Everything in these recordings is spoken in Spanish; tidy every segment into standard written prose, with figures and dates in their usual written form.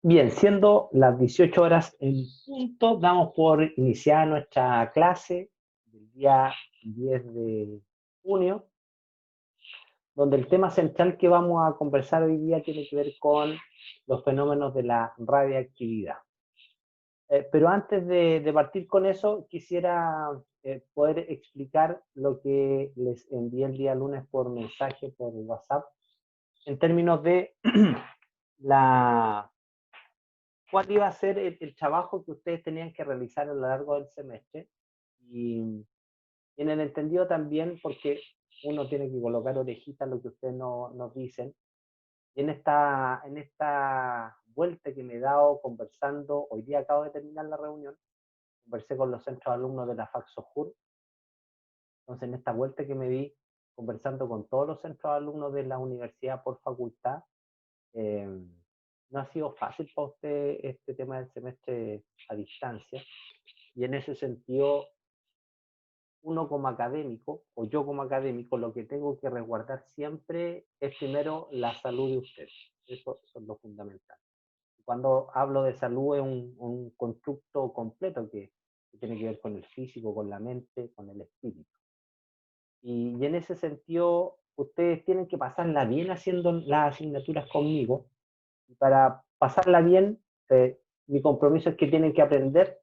Bien, siendo las 18 horas en punto, damos por iniciada nuestra clase del día 10 de junio, donde el tema central que vamos a conversar hoy día tiene que ver con los fenómenos de la radiactividad. Pero antes de partir con eso, quisiera poder explicar lo que les envié el día lunes por mensaje, por WhatsApp, en términos de la cuál iba a ser el trabajo que ustedes tenían que realizar a lo largo del semestre. Y en el entendido también, porque uno tiene que colocar orejitas a lo que ustedes nos dicen. Y en esta vuelta que me he dado conversando, hoy día acabo de terminar la reunión, conversé con los centros de alumnos de la FACSOJUR. Entonces, en esta vuelta que me di, conversando con todos los centros de alumnos de la universidad por facultad, eh, no ha sido fácil para usted este tema del semestre a distancia. Y en ese sentido, uno como académico, o yo como académico, lo que tengo que resguardar siempre es primero la salud de ustedes. Eso es lo fundamental. Cuando hablo de salud es un constructo completo que tiene que ver con el físico, con la mente, con el espíritu. Y en ese sentido, ustedes tienen que pasarla bien haciendo las asignaturas conmigo. Y para pasarla bien, mi compromiso es que tienen que aprender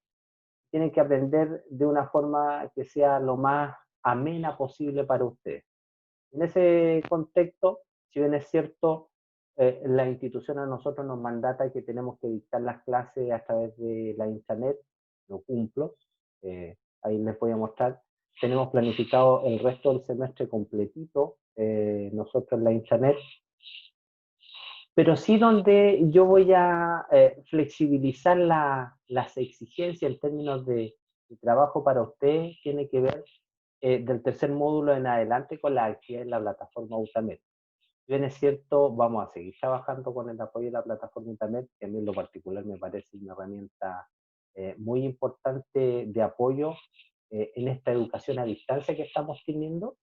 de una forma que sea lo más amena posible para ustedes. En ese contexto, si bien es cierto, la institución a nosotros nos mandata que tenemos que dictar las clases a través de la internet, lo cumplo, ahí les voy a mostrar. Tenemos planificado el resto del semestre completito, nosotros en la internet, pero sí donde yo voy a flexibilizar las exigencias en términos de trabajo para usted, tiene que ver del tercer módulo en adelante con la actividad en la plataforma UTAMED. Si bien es cierto, vamos a seguir trabajando con el apoyo de la plataforma UTAMED, que a mí en lo particular me parece una herramienta muy importante de apoyo en esta educación a distancia que estamos teniendo.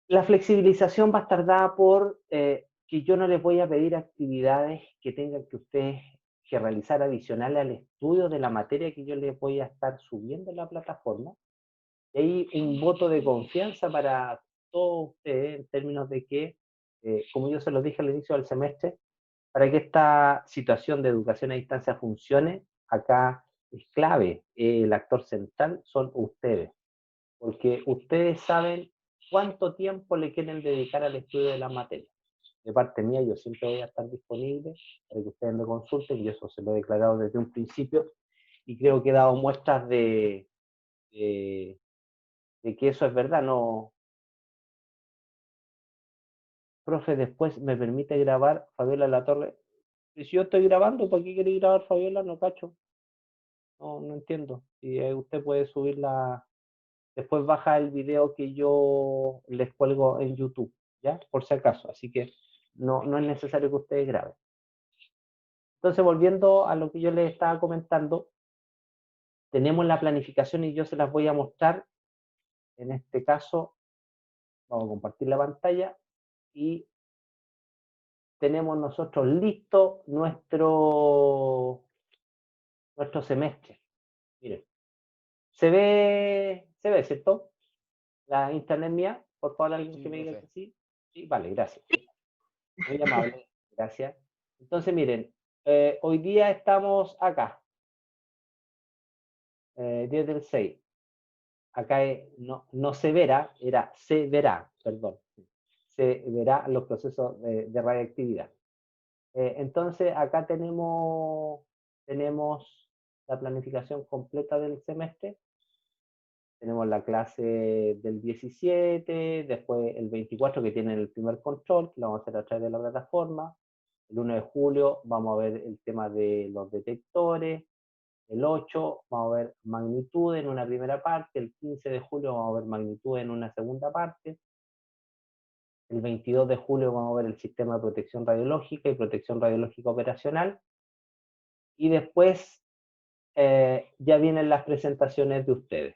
La flexibilización va a estar dada por que yo no les voy a pedir actividades que tengan que ustedes que realizar adicionales al estudio de la materia que yo les voy a estar subiendo en la plataforma. Y hay un voto de confianza para todos ustedes en términos de que, como yo se los dije al inicio del semestre, para que esta situación de educación a distancia funcione, acá es clave, el actor central son ustedes, porque ustedes saben cuánto tiempo le quieren dedicar al estudio de la materia. De parte mía, yo siempre voy a estar disponible para que ustedes me consulten, y eso se lo he declarado desde un principio, y creo que he dado muestras de, de que eso es verdad. No, profe, después me permite grabar Fabiola Latorre. Y si yo estoy grabando, ¿para qué quiere grabar Fabiola? No cacho. No entiendo. Y usted puede subirla, después baja el video que yo les cuelgo en YouTube, ¿ya? Por si acaso. Así que no es necesario que ustedes graben. Entonces, volviendo a lo que yo les estaba comentando, tenemos la planificación y yo se las voy a mostrar. En este caso, vamos a compartir la pantalla y tenemos nosotros listo nuestro semestre. Miren, se ve, ¿cierto? La internet mía, por favor, alguien que Sí, me diga que profe. sí. Sí, vale, gracias. Muy amable, gracias. Entonces, miren, hoy día estamos acá, 10 del 6. Acá no se verá, era se verá, perdón. Se verá los procesos de radiactividad. Entonces, acá tenemos la planificación completa del semestre. Tenemos la clase del 17, después el 24 que tiene el primer control, que lo vamos a hacer a través de la plataforma. El 1 de julio vamos a ver el tema de los detectores. El 8 vamos a ver magnitud en una primera parte. El 15 de julio vamos a ver magnitud en una segunda parte. El 22 de julio vamos a ver el sistema de protección radiológica y protección radiológica operacional. Y después ya vienen las presentaciones de ustedes.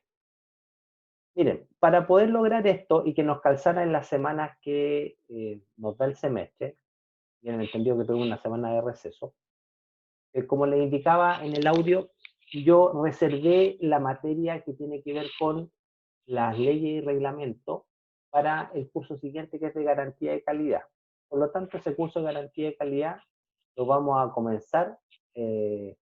Miren, para poder lograr esto y que nos calzara en las semanas que nos da el semestre, y en el entendido que tuve una semana de receso, Como les indicaba en el audio, yo reservé la materia que tiene que ver con las leyes y reglamentos para el curso siguiente, que es de garantía de calidad. Por lo tanto, ese curso de garantía de calidad lo vamos a comenzar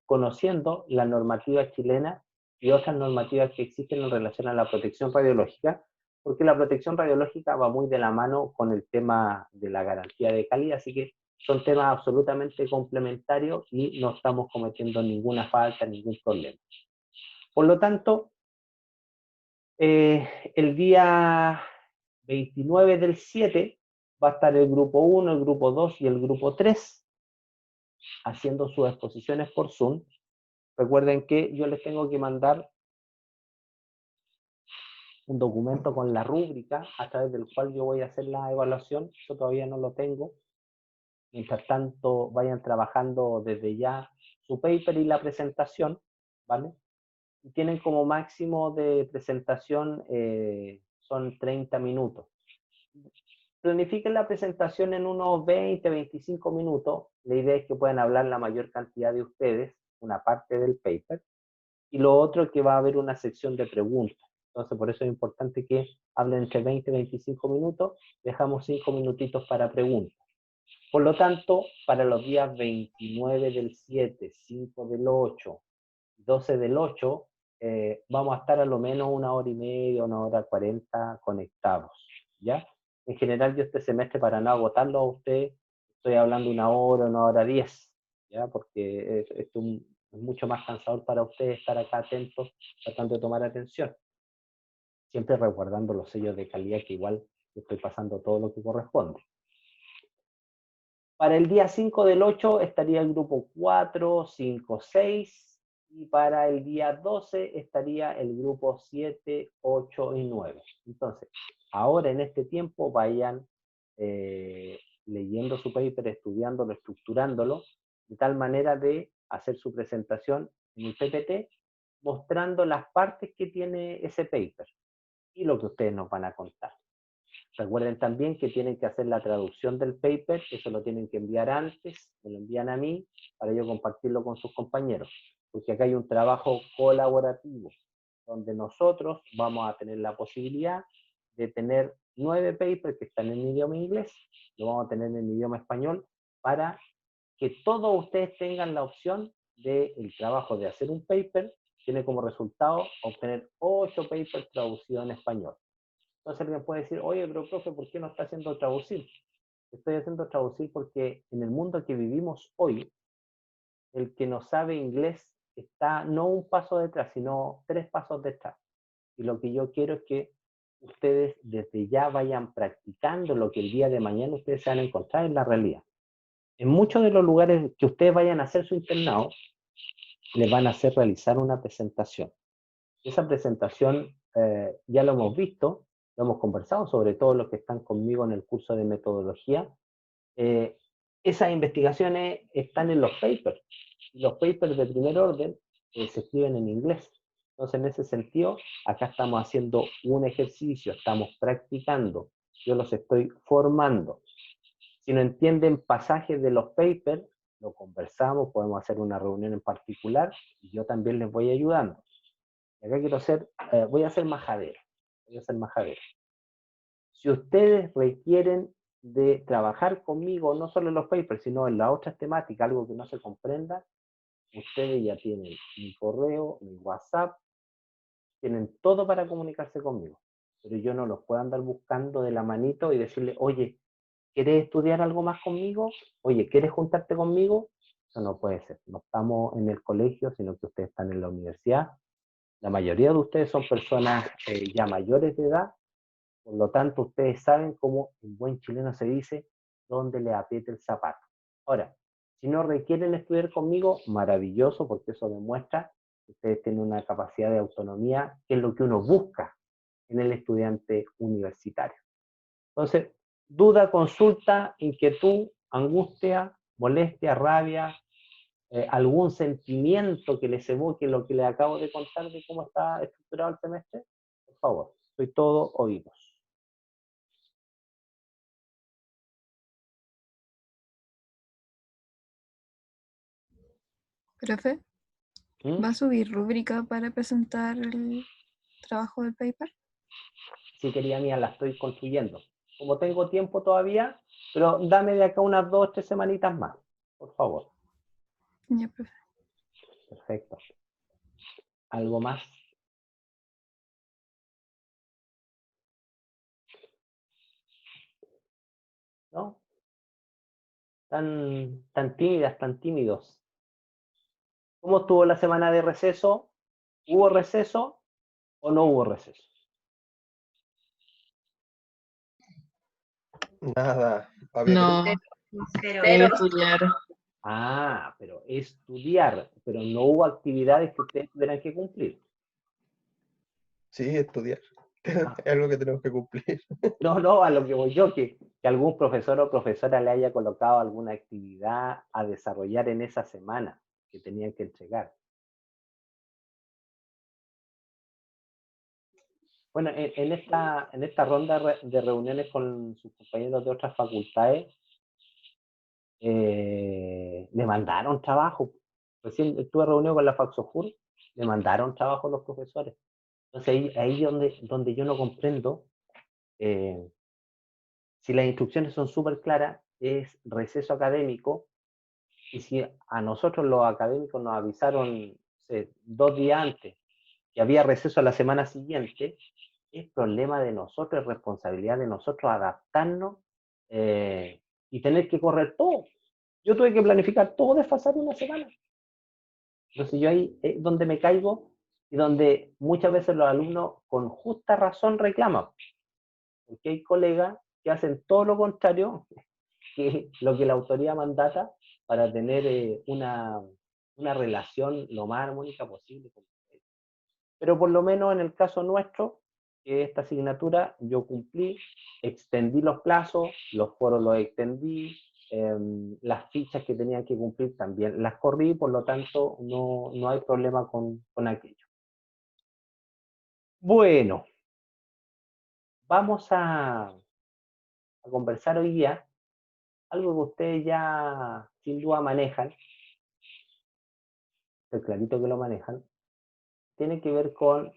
conociendo la normativa chilena y otras normativas que existen en relación a la protección radiológica, porque la protección radiológica va muy de la mano con el tema de la garantía de calidad, así que son temas absolutamente complementarios y no estamos cometiendo ninguna falta, ningún problema. Por lo tanto, el día 29 del 7 va a estar el grupo 1, el grupo 2 y el grupo 3 haciendo sus exposiciones por Zoom. Recuerden que yo les tengo que mandar un documento con la rúbrica a través del cual yo voy a hacer la evaluación. Yo todavía no lo tengo. Mientras tanto, vayan trabajando desde ya su paper y la presentación, ¿vale? Y tienen como máximo de presentación, son 30 minutos. Planifiquen la presentación en unos 20, 25 minutos. La idea es que puedan hablar la mayor cantidad de ustedes, una parte del paper, y lo otro es que va a haber una sección de preguntas. Entonces, por eso es importante que hablen entre 20 y 25 minutos, dejamos 5 minutitos para preguntas. Por lo tanto, para los días 29 del 7, 5 del 8, 12 del 8, vamos a estar a lo menos 1 hora y media, 1 hora 40 conectados, ¿ya? En general, yo este semestre, para no agotarlo a usted, estoy hablando 1 hora, 1 hora 10, ¿ya? Porque esto es mucho más cansador para usted estar acá atentos, tratando de tomar atención. Siempre resguardando los sellos de calidad, que igual estoy pasando todo lo que corresponde. Para el día 5 del 8 estaría el grupo 4, 5, 6, y para el día 12 estaría el grupo 7, 8 y 9. Entonces, ahora en este tiempo vayan leyendo su paper, estudiándolo, estructurándolo, de tal manera de hacer su presentación en el PPT, mostrando las partes que tiene ese paper y lo que ustedes nos van a contar. Recuerden también que tienen que hacer la traducción del paper, eso lo tienen que enviar antes, me lo envían a mí para yo compartirlo con sus compañeros, porque acá hay un trabajo colaborativo, donde nosotros vamos a tener la posibilidad de tener 9 papers que están en idioma inglés, lo vamos a tener en idioma español, para que todos ustedes tengan la opción del trabajo de hacer un paper, tiene como resultado obtener 8 papers traducidos en español. Entonces alguien puede decir, oye, pero profe, ¿por qué no está haciendo traducir? Estoy haciendo traducir porque en el mundo que vivimos hoy, el que no sabe inglés está no un paso detrás, sino 3 pasos detrás. Y lo que yo quiero es que ustedes desde ya vayan practicando lo que el día de mañana ustedes se van a encontrar en la realidad. En muchos de los lugares que ustedes vayan a hacer su internado, les van a hacer realizar una presentación. Esa presentación ya lo hemos visto, lo hemos conversado, sobre todo los que están conmigo en el curso de metodología. Esas investigaciones están en los papers. Los papers de primer orden se escriben en inglés. Entonces, en ese sentido, acá estamos haciendo un ejercicio, estamos practicando, yo los estoy formando. Si no entienden pasajes de los papers, lo conversamos, podemos hacer una reunión en particular y yo también les voy ayudando. Y acá quiero ser, voy a ser majadero. Voy a ser majadero. Si ustedes requieren de trabajar conmigo, no solo en los papers, sino en las otras temáticas, algo que no se comprenda, ustedes ya tienen mi correo, mi WhatsApp, tienen todo para comunicarse conmigo. Pero yo no los puedo andar buscando de la manito y decirle, oye, ¿quieres estudiar algo más conmigo? Oye, ¿quieres juntarte conmigo? Eso no puede ser. No estamos en el colegio, sino que ustedes están en la universidad. La mayoría de ustedes son personas ya mayores de edad, por lo tanto ustedes saben cómo en buen chileno se dice, dónde le aprieta el zapato. Ahora, si no requieren estudiar conmigo, maravilloso, porque eso demuestra que ustedes tienen una capacidad de autonomía, que es lo que uno busca en el estudiante universitario. Entonces, duda, consulta, inquietud, angustia, molestia, rabia, algún sentimiento que les evoque lo que les acabo de contar de cómo está estructurado el semestre, por favor, soy todo oídos. Profe, ¿Mm? ¿va a subir rúbrica para presentar el trabajo del paper? Sí, querida mía, la estoy construyendo. Como tengo tiempo todavía, pero dame de acá unas 2 o 3 semanitas más, por favor. Ya, profe. Perfecto. ¿Algo más? ¿No? Tan tímidas, tan tímidos. ¿Cómo estuvo la semana de receso? ¿Hubo receso o no hubo receso? Nada, había No, Pero estudiar. Ah, pero estudiar, pero no hubo actividades que ustedes tuvieran que cumplir. sí, estudiar. Ah, Es algo que tenemos que cumplir. no, a lo que voy yo, que algún profesor o profesora le haya colocado alguna actividad a desarrollar en esa semana que tenían que entregar. Bueno, en esta ronda de reuniones con sus compañeros de otras facultades, le mandaron trabajo. Recién estuve reunido con la Faxojur, le mandaron trabajo a los profesores. Entonces ahí donde yo no comprendo, si las instrucciones son súper claras, es receso académico, y si a nosotros los académicos nos avisaron 2 días antes que había receso a la semana siguiente, es problema de nosotros, es responsabilidad de nosotros adaptarnos, y tener que correr todo. Yo tuve que planificar todo desfasado una semana. Entonces yo ahí es donde me caigo y donde muchas veces los alumnos con justa razón reclaman, porque hay colegas que hacen todo lo contrario que lo que la autoridad mandata para tener una relación lo más armónica posible. Pero por lo menos en el caso nuestro, esta asignatura yo cumplí, extendí los plazos, los foros los extendí, las fichas que tenían que cumplir también las corrí, por lo tanto no hay problema con aquello. Bueno, vamos a conversar hoy día algo que ustedes ya sin duda manejan, es clarito que lo manejan, tiene que ver con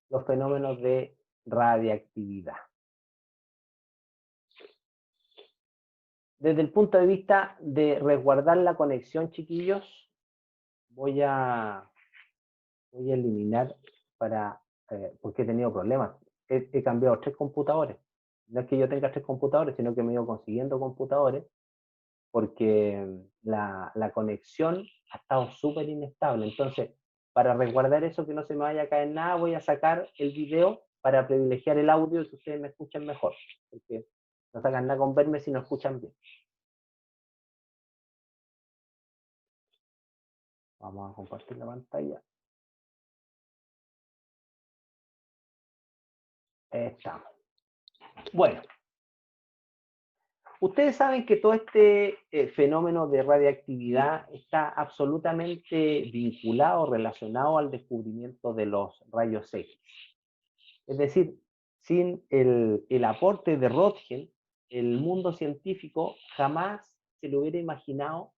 los fenómenos de radiactividad. Desde el punto de vista de resguardar la conexión, chiquillos, voy a eliminar porque he tenido problemas. He cambiado 3 computadores. No es que yo tenga 3 computadores, sino que me he ido consiguiendo computadores porque la conexión ha estado súper inestable. Entonces, para resguardar eso, que no se me vaya a caer nada, voy a sacar el video para privilegiar el audio y que ustedes me escuchen mejor. Porque no sacan nada con verme si no escuchan bien. Vamos a compartir la pantalla. Estamos. Bueno, ustedes saben que todo este fenómeno de radiactividad está absolutamente vinculado, relacionado al descubrimiento de los rayos X. Es decir, sin el aporte de Röntgen, el mundo científico jamás se le hubiera imaginado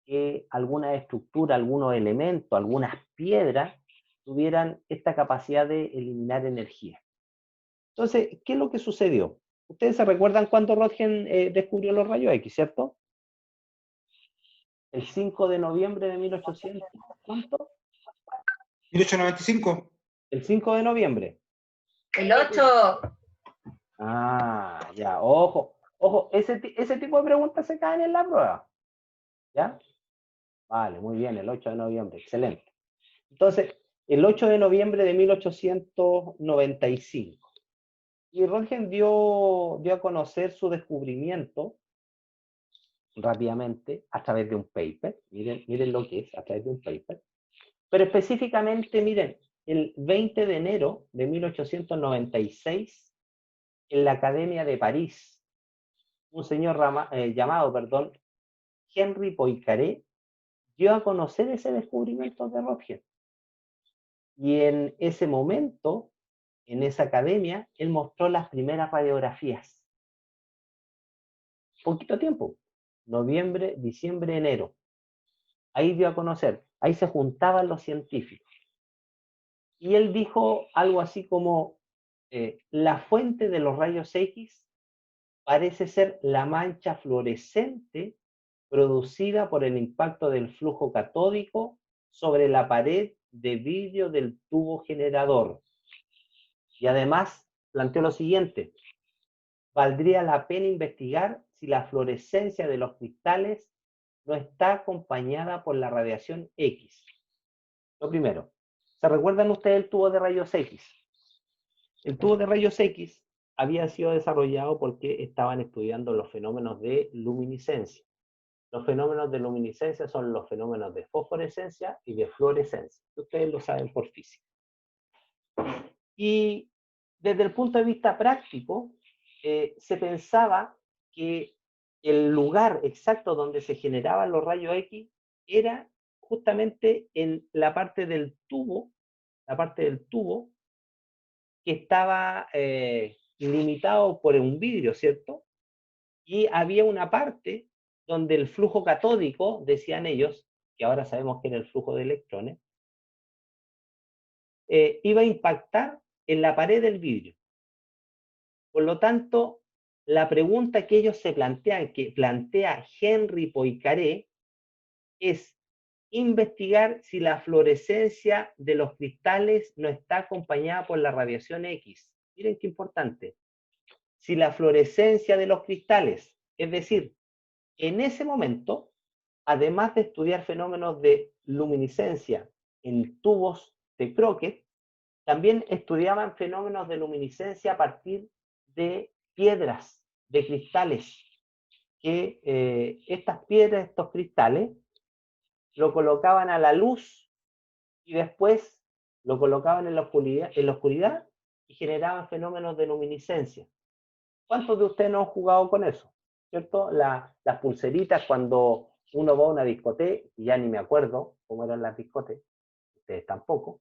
que alguna estructura, algunos elementos, algunas piedras tuvieran esta capacidad de eliminar energía. Entonces, ¿qué es lo que sucedió? Ustedes se recuerdan cuándo Röntgen descubrió los rayos X, ¿cierto? El 5 de noviembre de 1800. ¿Cuánto? 1895. El 5 de noviembre. el 8. Ah, ya, ojo, ese tipo de preguntas se caen en la prueba. ¿Ya? Vale, muy bien, el 8 de noviembre, excelente. Entonces, el 8 de noviembre de 1895. Y Röntgen dio a conocer su descubrimiento rápidamente a través de un paper. Miren lo que es, a través de un paper. Pero específicamente, miren, el 20 de enero de 1896, en la Academia de París, un señor llamado Henri Poincaré dio a conocer ese descubrimiento de Röntgen. Y en ese momento, en esa academia, él mostró las primeras radiografías. Poquito tiempo, noviembre, diciembre, enero. Ahí dio a conocer ahí se juntaban los científicos. Y él dijo algo así como, la fuente de los rayos X parece ser la mancha fluorescente producida por el impacto del flujo catódico sobre la pared de vidrio del tubo generador. Y además planteó lo siguiente: valdría la pena investigar si la fluorescencia de los cristales no está acompañada por la radiación X. Lo primero, ¿se recuerdan ustedes el tubo de rayos X? El tubo de rayos X había sido desarrollado porque estaban estudiando los fenómenos de luminiscencia. Los fenómenos de luminiscencia son los fenómenos de fosforescencia y de fluorescencia. Ustedes lo saben por física. Y desde el punto de vista práctico, se pensaba que el lugar exacto donde se generaban los rayos X era justamente en la parte del tubo que estaba limitado por un vidrio, ¿cierto? Y había una parte donde el flujo catódico, decían ellos, que ahora sabemos que era el flujo de electrones, iba a impactar en la pared del vidrio. Por lo tanto, la pregunta que ellos se plantean, que plantea Henri Poincaré, es investigar si la fluorescencia de los cristales no está acompañada por la radiación X. Miren qué importante. Si la fluorescencia de los cristales, es decir, en ese momento, además de estudiar fenómenos de luminiscencia en tubos de Crooked, también estudiaban fenómenos de luminiscencia a partir de piedras, de cristales, que estas piedras, estos cristales, lo colocaban a la luz y después lo colocaban en la oscuridad y generaban fenómenos de luminiscencia. ¿Cuántos de ustedes no han jugado con eso? ¿Cierto? Las pulseritas cuando uno va a una discoteca, y ya ni me acuerdo cómo eran las discotecas, ustedes tampoco,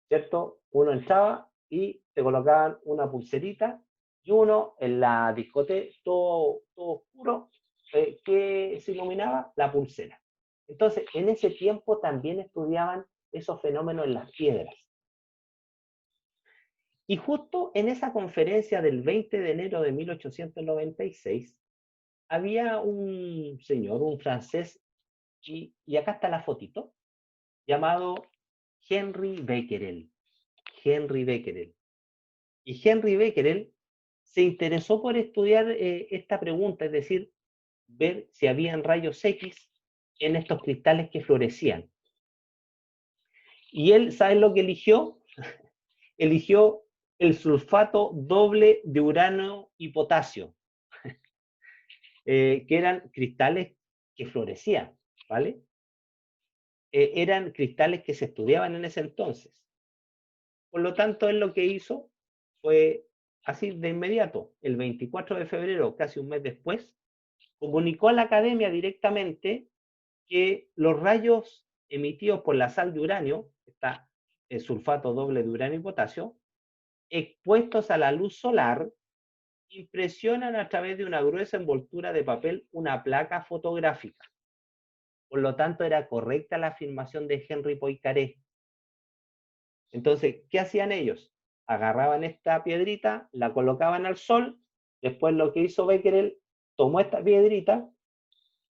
¿cierto? Uno entraba y te colocaban una pulserita y uno en la discoteca todo oscuro, que se iluminaba la pulsera. Entonces, en ese tiempo también estudiaban esos fenómenos en las piedras. Y justo en esa conferencia del 20 de enero de 1896, había un señor, un francés, y acá está la fotito, llamado Henri Becquerel. Henri Becquerel. Y Henri Becquerel se interesó por estudiar esta pregunta, es decir, ver si habían rayos X en estos cristales que florecían. Y él, ¿saben lo que eligió? Eligió el sulfato doble de uranio y potasio, que eran cristales que florecían, ¿vale? Eran cristales que se estudiaban en ese entonces. Por lo tanto, él lo que hizo fue, así de inmediato, el 24 de febrero, casi un mes después, comunicó a la academia directamente que los rayos emitidos por la sal de uranio, está el sulfato doble de uranio y potasio, expuestos a la luz solar, impresionan a través de una gruesa envoltura de papel una placa fotográfica. Por lo tanto, era correcta la afirmación de Henri Poincaré. Entonces, ¿qué hacían ellos? Agarraban esta piedrita, la colocaban al sol, después lo que hizo Becquerel, tomó esta piedrita,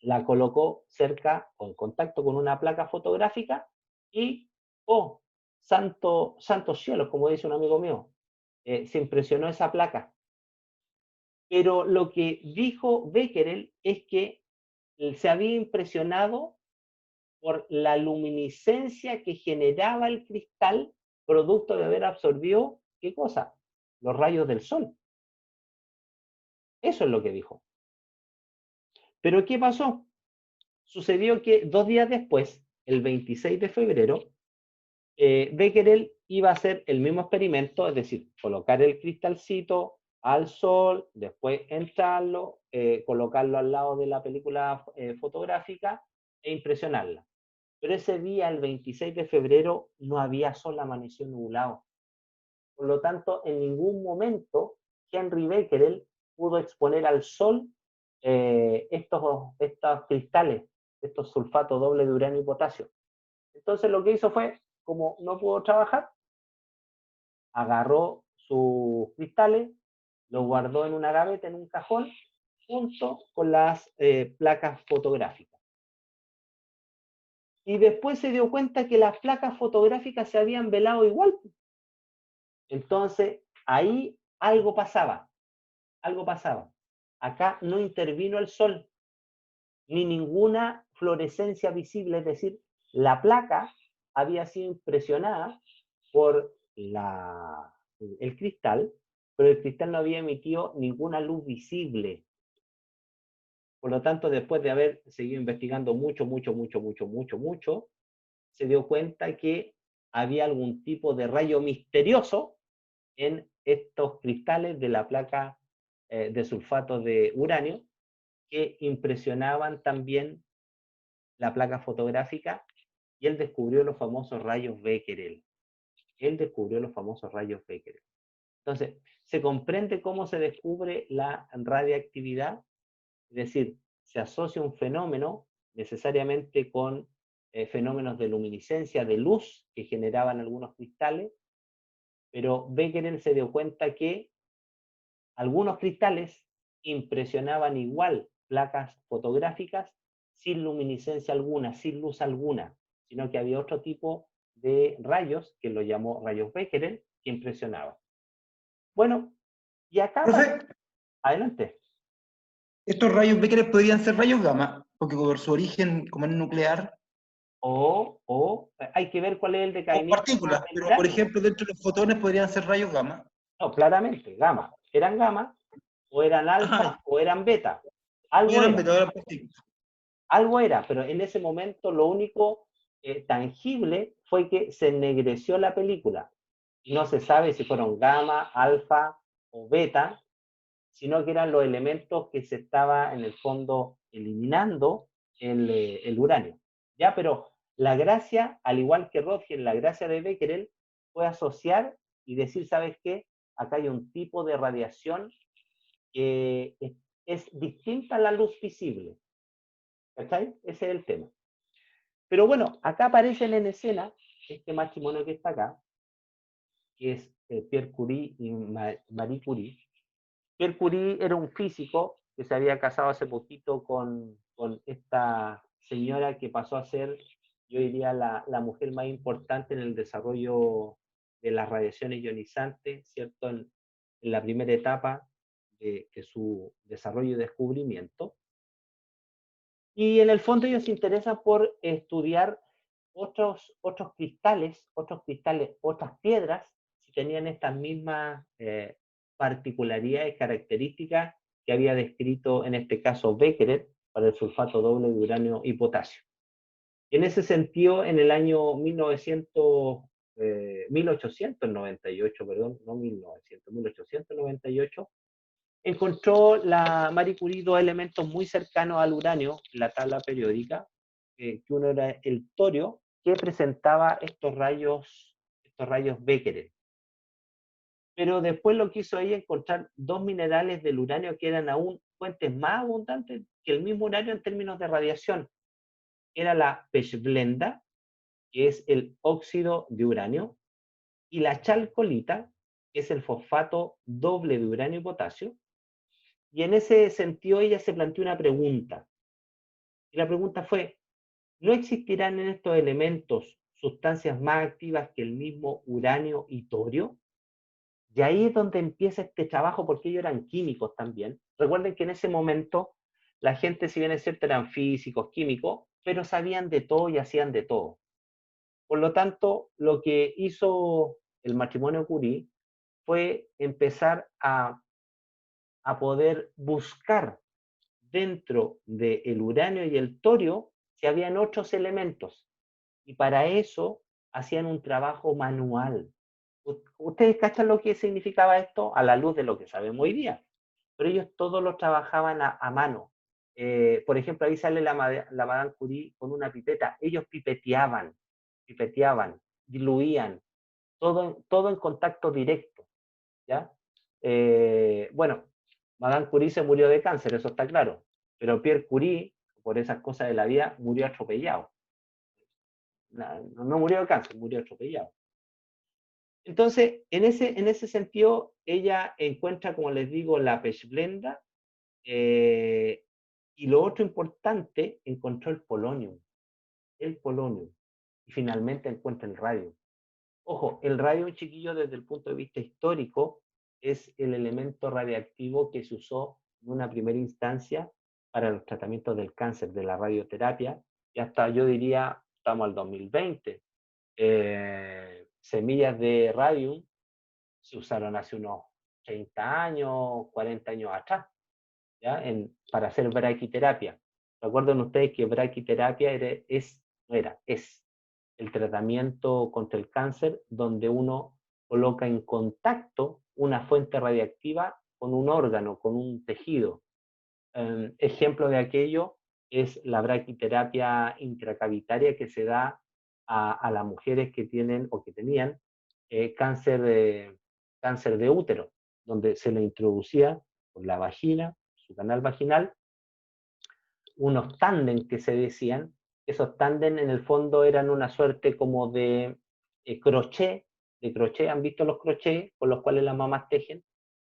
la colocó cerca, o en contacto con una placa fotográfica, y, oh, santos cielos, como dice un amigo mío, se impresionó esa placa. Pero lo que dijo Becquerel es que se había impresionado por la luminiscencia que generaba el cristal producto de haber absorbido, ¿qué cosa? Los rayos del sol. Eso es lo que dijo. Pero ¿qué pasó? Sucedió que 2 días después, el 26 de febrero, Becquerel iba a hacer el mismo experimento, es decir, colocar el cristalcito al sol, después entrarlo, colocarlo al lado de la película fotográfica e impresionarla. Pero ese día, el 26 de febrero, no había sol, amaneció nublado. Por lo tanto, en ningún momento Henri Becquerel pudo exponer al sol estos cristales, estos sulfatos doble de uranio y potasio. Entonces lo que hizo fue, como no pudo trabajar, agarró sus cristales, los guardó en una gaveta, en un cajón, junto con las placas fotográficas. Y después se dio cuenta que las placas fotográficas se habían velado igual. Entonces, ahí algo pasaba, algo pasaba. Acá no intervino el sol, ni ninguna fluorescencia visible, es decir, la placa había sido impresionada por el cristal, pero el cristal no había emitido ninguna luz visible. Por lo tanto, después de haber seguido investigando mucho, se dio cuenta que había algún tipo de rayo misterioso en estos cristales de la placa de sulfato de uranio que impresionaban también la placa fotográfica, y él descubrió los famosos rayos Becquerel. Él descubrió los famosos rayos Becquerel. Entonces, se comprende cómo se descubre la radiactividad, es decir, se asocia un fenómeno necesariamente con fenómenos de luminiscencia, de luz que generaban algunos cristales, pero Becquerel se dio cuenta que algunos cristales impresionaban igual placas fotográficas sin luminiscencia alguna, sin luz alguna, sino que había otro tipo de rayos, que lo llamó rayos Becquerel, que impresionaban. Bueno, y acá... Profe, adelante. estos rayos Becquerel podrían ser rayos gamma, porque por su origen como es nuclear, O hay que ver cuál es el o decaimiento partículas, del pero por uranio. ejemplo dentro de los fotones podrían ser rayos gamma. No, claramente, gamma. Eran gamma, o eran alfa, Ajá. o eran beta. Y Algo eran era, beta, eran partículas. algo era, pero en ese momento lo único tangible fue que se ennegreció la película. Y no se sabe si fueron gamma, alfa o beta, sino que eran los elementos que se estaba en el fondo eliminando el uranio. ¿Ya? Pero la gracia, al igual que Röntgen, la gracia de Becquerel fue asociar y decir, ¿sabes qué? Acá hay un tipo de radiación que es distinta a la luz visible. ¿Cachai? Ese es el tema. Pero bueno, acá aparecen en escena este matrimonio que está acá, que es Pierre Curie y Marie Curie. Pierre Curie era un físico que se había casado hace poquito con esta señora que pasó a ser, yo diría, la mujer más importante en el desarrollo de las radiaciones ionizantes, ¿cierto? En la primera etapa de su desarrollo y descubrimiento. Y en el fondo ellos se interesan por estudiar otros cristales, otras piedras, si tenían estas mismas particularidades, características que había descrito en este caso Becquerel para el sulfato doble de uranio y potasio. En ese sentido, en el año 1898, perdón, no 1900, 1898, encontró la Marie Curie dos elementos muy cercanos al uranio en la tabla periódica, que uno era el torio, que presentaba estos rayos Becquerel. Pero después lo que hizo ella encontrar dos minerales del uranio que eran aún fuentes más abundantes que el mismo uranio en términos de radiación. Era la pechblenda, que es el óxido de uranio, y la chalcolita, que es el fosfato doble de uranio y potasio. Y en ese sentido ella se planteó una pregunta. Y la pregunta fue, ¿no existirán en estos elementos sustancias más activas que el mismo uranio y torio? Y ahí es donde empieza este trabajo, porque ellos eran químicos también. Recuerden que en ese momento la gente, si bien es cierto, eran físicos, químicos, pero sabían de todo y hacían de todo. Por lo tanto, lo que hizo el matrimonio Curie fue empezar a poder buscar dentro del uranio y el torio si habían otros elementos. Y para eso hacían un trabajo manual. ¿Ustedes cachan lo que significaba esto? A la luz de lo que sabemos hoy día. Pero ellos todos lo trabajaban a mano. Por ejemplo, ahí sale la Madame Curie con una pipeta. Ellos pipeteaban, diluían, todo en contacto directo. ¿Ya? Bueno, Madame Curie se murió de cáncer, eso está claro. Pero Pierre Curie, por esas cosas de la vida, murió atropellado. no murió de cáncer, murió atropellado. Entonces, en ese sentido, ella encuentra, como les digo, la pechblenda, y lo otro importante, encontró el polonio, y finalmente encuentra el radio. Ojo, el radio, chiquillo, desde el punto de vista histórico, es el elemento radiactivo que se usó en una primera instancia para los tratamientos del cáncer, de la radioterapia, y hasta yo diría, estamos al 2020. Semillas de radium se usaron hace unos 30 años, 40 años atrás, ¿ya? Para hacer braquiterapia. Recuerden ustedes que braquiterapia es el tratamiento contra el cáncer donde uno coloca en contacto una fuente radiactiva con un órgano, con un tejido. Ejemplo de aquello es la braquiterapia intracavitaria que se da a las mujeres que tienen o que tenían cáncer de útero, donde se le introducía por la vagina, su canal vaginal, unos tándem que se decían. Esos tándem en el fondo eran una suerte como de crochet, ¿han visto los crochets con los cuales las mamás tejen?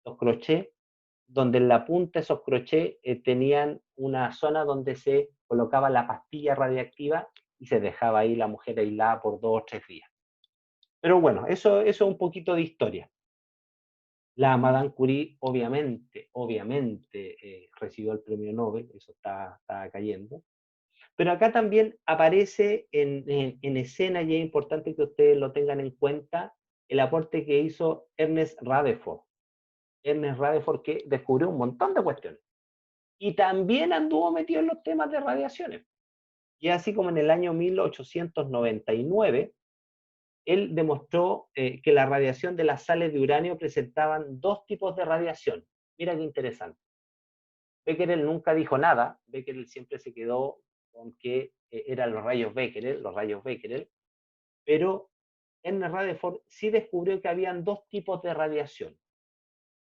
Los crochets, donde en la punta esos crochets tenían una zona donde se colocaba la pastilla radiactiva y se dejaba ahí la mujer aislada por 2 o 3 días. Pero bueno, eso es un poquito de historia. La Madame Curie, obviamente, recibió el premio Nobel, eso está cayendo. Pero acá también aparece en escena, y es importante que ustedes lo tengan en cuenta, el aporte que hizo Ernest Rutherford. Ernest Rutherford, que descubrió un montón de cuestiones. Y también anduvo metido en los temas de radiaciones. Y así como en el año 1899, él demostró que la radiación de las sales de uranio presentaban 2 tipos de radiación. Mira qué interesante. Becquerel nunca dijo nada, Becquerel siempre se quedó con que eran los rayos Becquerel, pero Ernest Rutherford sí descubrió que habían 2 tipos de radiación.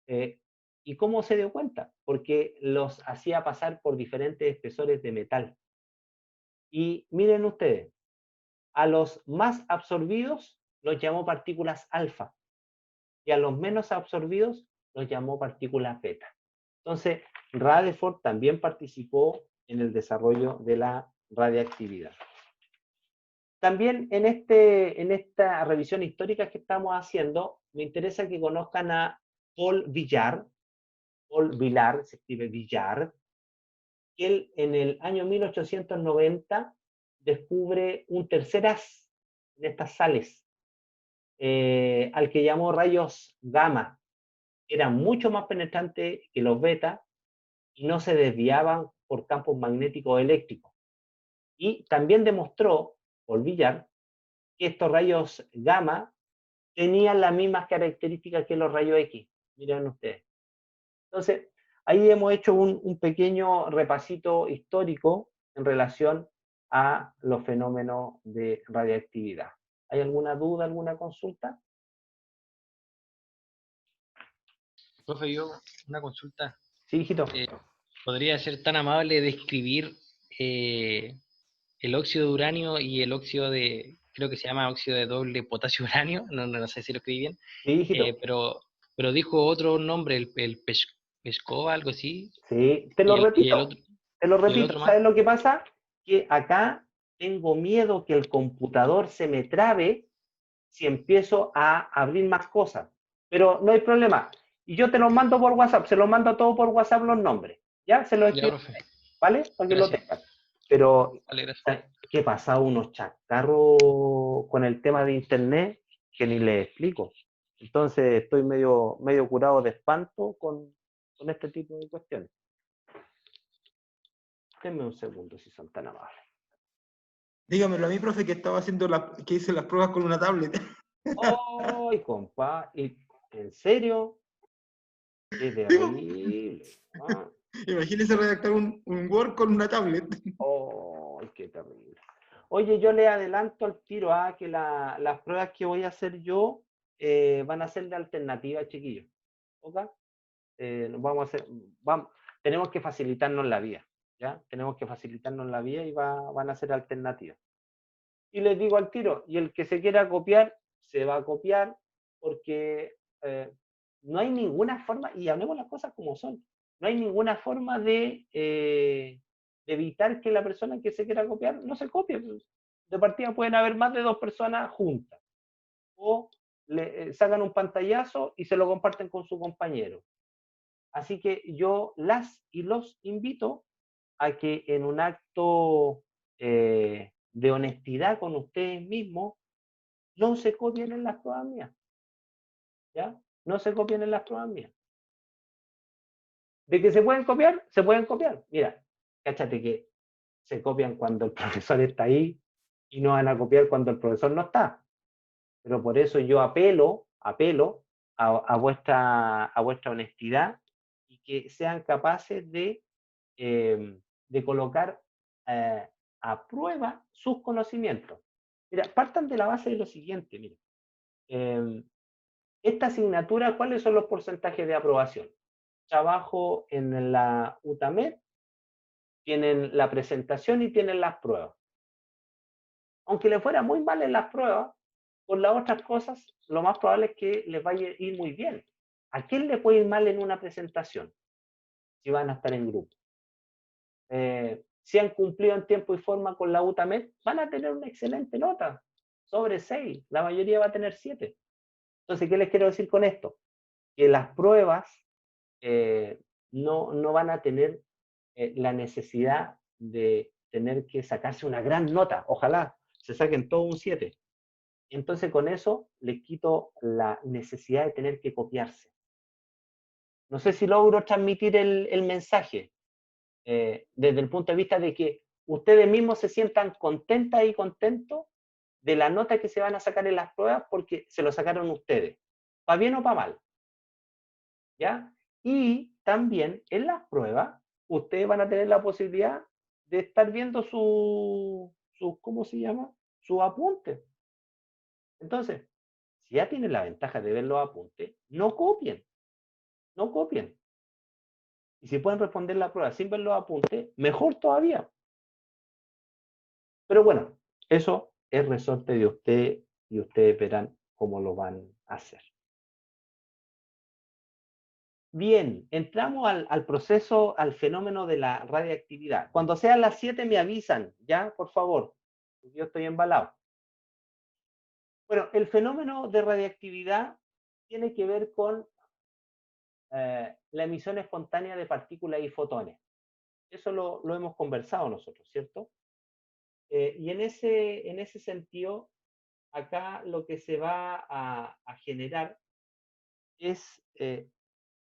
¿Y cómo se dio cuenta? Porque los hacía pasar por diferentes espesores de metal. Y miren ustedes, a los más absorbidos los llamó partículas alfa y a los menos absorbidos los llamó partículas beta. Entonces, Rutherford también participó en el desarrollo de la radiactividad. También en esta revisión histórica que estamos haciendo, me interesa que conozcan a Paul Villard, se escribe Villard, que él en el año 1890 descubre un tercer haz en estas sales, al que llamó rayos gamma. Eran mucho más penetrantes que los beta y no se desviaban por campos magnéticos eléctricos. Y también demostró, Paul Villard, que estos rayos gamma tenían las mismas características que los rayos X. Miren ustedes. Entonces, ahí hemos hecho un pequeño repasito histórico en relación a los fenómenos de radiactividad. ¿Hay alguna duda, alguna consulta? Profe, yo una consulta. Sí, hijito. ¿Podría ser tan amable de describir el óxido de uranio y el óxido de, creo que se llama óxido de doble potasio uranio, no sé si lo escribí bien, Sí, hijito. pero dijo otro nombre, el Peskova, algo así. Sí, te lo Y repito. otro más. ¿Sabes lo que pasa? Que acá tengo miedo que el computador se me trabe si empiezo a abrir más cosas. Pero no hay problema. Y yo te los mando por WhatsApp, se los mando todo por WhatsApp los nombres. ¿Ya? Se los Ya, escribo, profe. ¿vale? Para que lo Gracias. tengan. Pero, Vale, gracias. ¿qué pasa? Unos chascarros con el tema de internet que ni les explico. Entonces estoy medio curado de espanto con este tipo de cuestiones. Denme un segundo si son tan amables. Dígamelo a mí, profe, que estaba haciendo que hice las pruebas con una tablet. ¡Ay, compa! ¿En serio? ¡Qué terrible! ¿Ah? Imagínese redactar un Word con una tablet. ¡Ay, qué terrible! Oye, yo le adelanto al tiro que las pruebas que voy a hacer yo van a ser de alternativa, chiquillos. ¿Ok? Tenemos que facilitarnos la vía, ¿ya? Tenemos que facilitarnos la vía y van a ser alternativas. y les digo al tiro, y el que se quiera copiar, se va a copiar, porque no hay ninguna forma, y hablemos las cosas como son, no hay ninguna forma de evitar que la persona que se quiera copiar no se copie. De partida pueden haber más de 2 personas juntas, o le sacan un pantallazo y se lo comparten con su compañero. Así que yo las y los invito a que en un acto de honestidad con ustedes mismos, no se copien en las pruebas mías. ¿Ya? No se copien en las pruebas mías. De que se pueden copiar, se pueden copiar. Mira, cáchate que se copian cuando el profesor está ahí y no van a copiar cuando el profesor no está. Pero por eso yo apelo a vuestra honestidad y que sean capaces de colocar a prueba sus conocimientos. Mira, partan de la base de lo siguiente, mira. Esta asignatura, ¿cuáles son los porcentajes de aprobación? Trabajo en la UTAMED, tienen la presentación y tienen las pruebas. Aunque les fuera muy mal en las pruebas, con las otras cosas, lo más probable es que les vaya a ir muy bien. ¿A quién le puede ir mal en una presentación? Si van a estar en grupo. Si han cumplido en tiempo y forma con la UTAMED, van a tener una excelente nota, sobre 6, la mayoría va a tener 7. Entonces, ¿qué les quiero decir con esto? Que las pruebas no van a tener la necesidad de tener que sacarse una gran nota. Ojalá se saquen todo un 7. Entonces, con eso les quito la necesidad de tener que copiarse. No sé si logro transmitir el mensaje. Desde el punto de vista de que ustedes mismos se sientan contentas y contentos de la nota que se van a sacar en las pruebas porque se lo sacaron ustedes, para bien o para mal. ¿Ya? Y también en las pruebas, ustedes van a tener la posibilidad de estar viendo ¿cómo se llama? Sus apuntes. Entonces, si ya tienen la ventaja de ver los apuntes, no copien. No copien. Y si pueden responder la prueba sin ver los apuntes, mejor todavía. Pero bueno, eso es resorte de usted y ustedes verán cómo lo van a hacer. Bien, entramos al proceso, al fenómeno de la radiactividad. Cuando sean las 7 me avisan, ¿ya? Por favor, yo estoy embalado. Bueno, el fenómeno de radiactividad tiene que ver con la emisión espontánea de partículas y fotones. Eso lo hemos conversado nosotros, ¿cierto? Y en ese sentido, acá lo que se va a generar es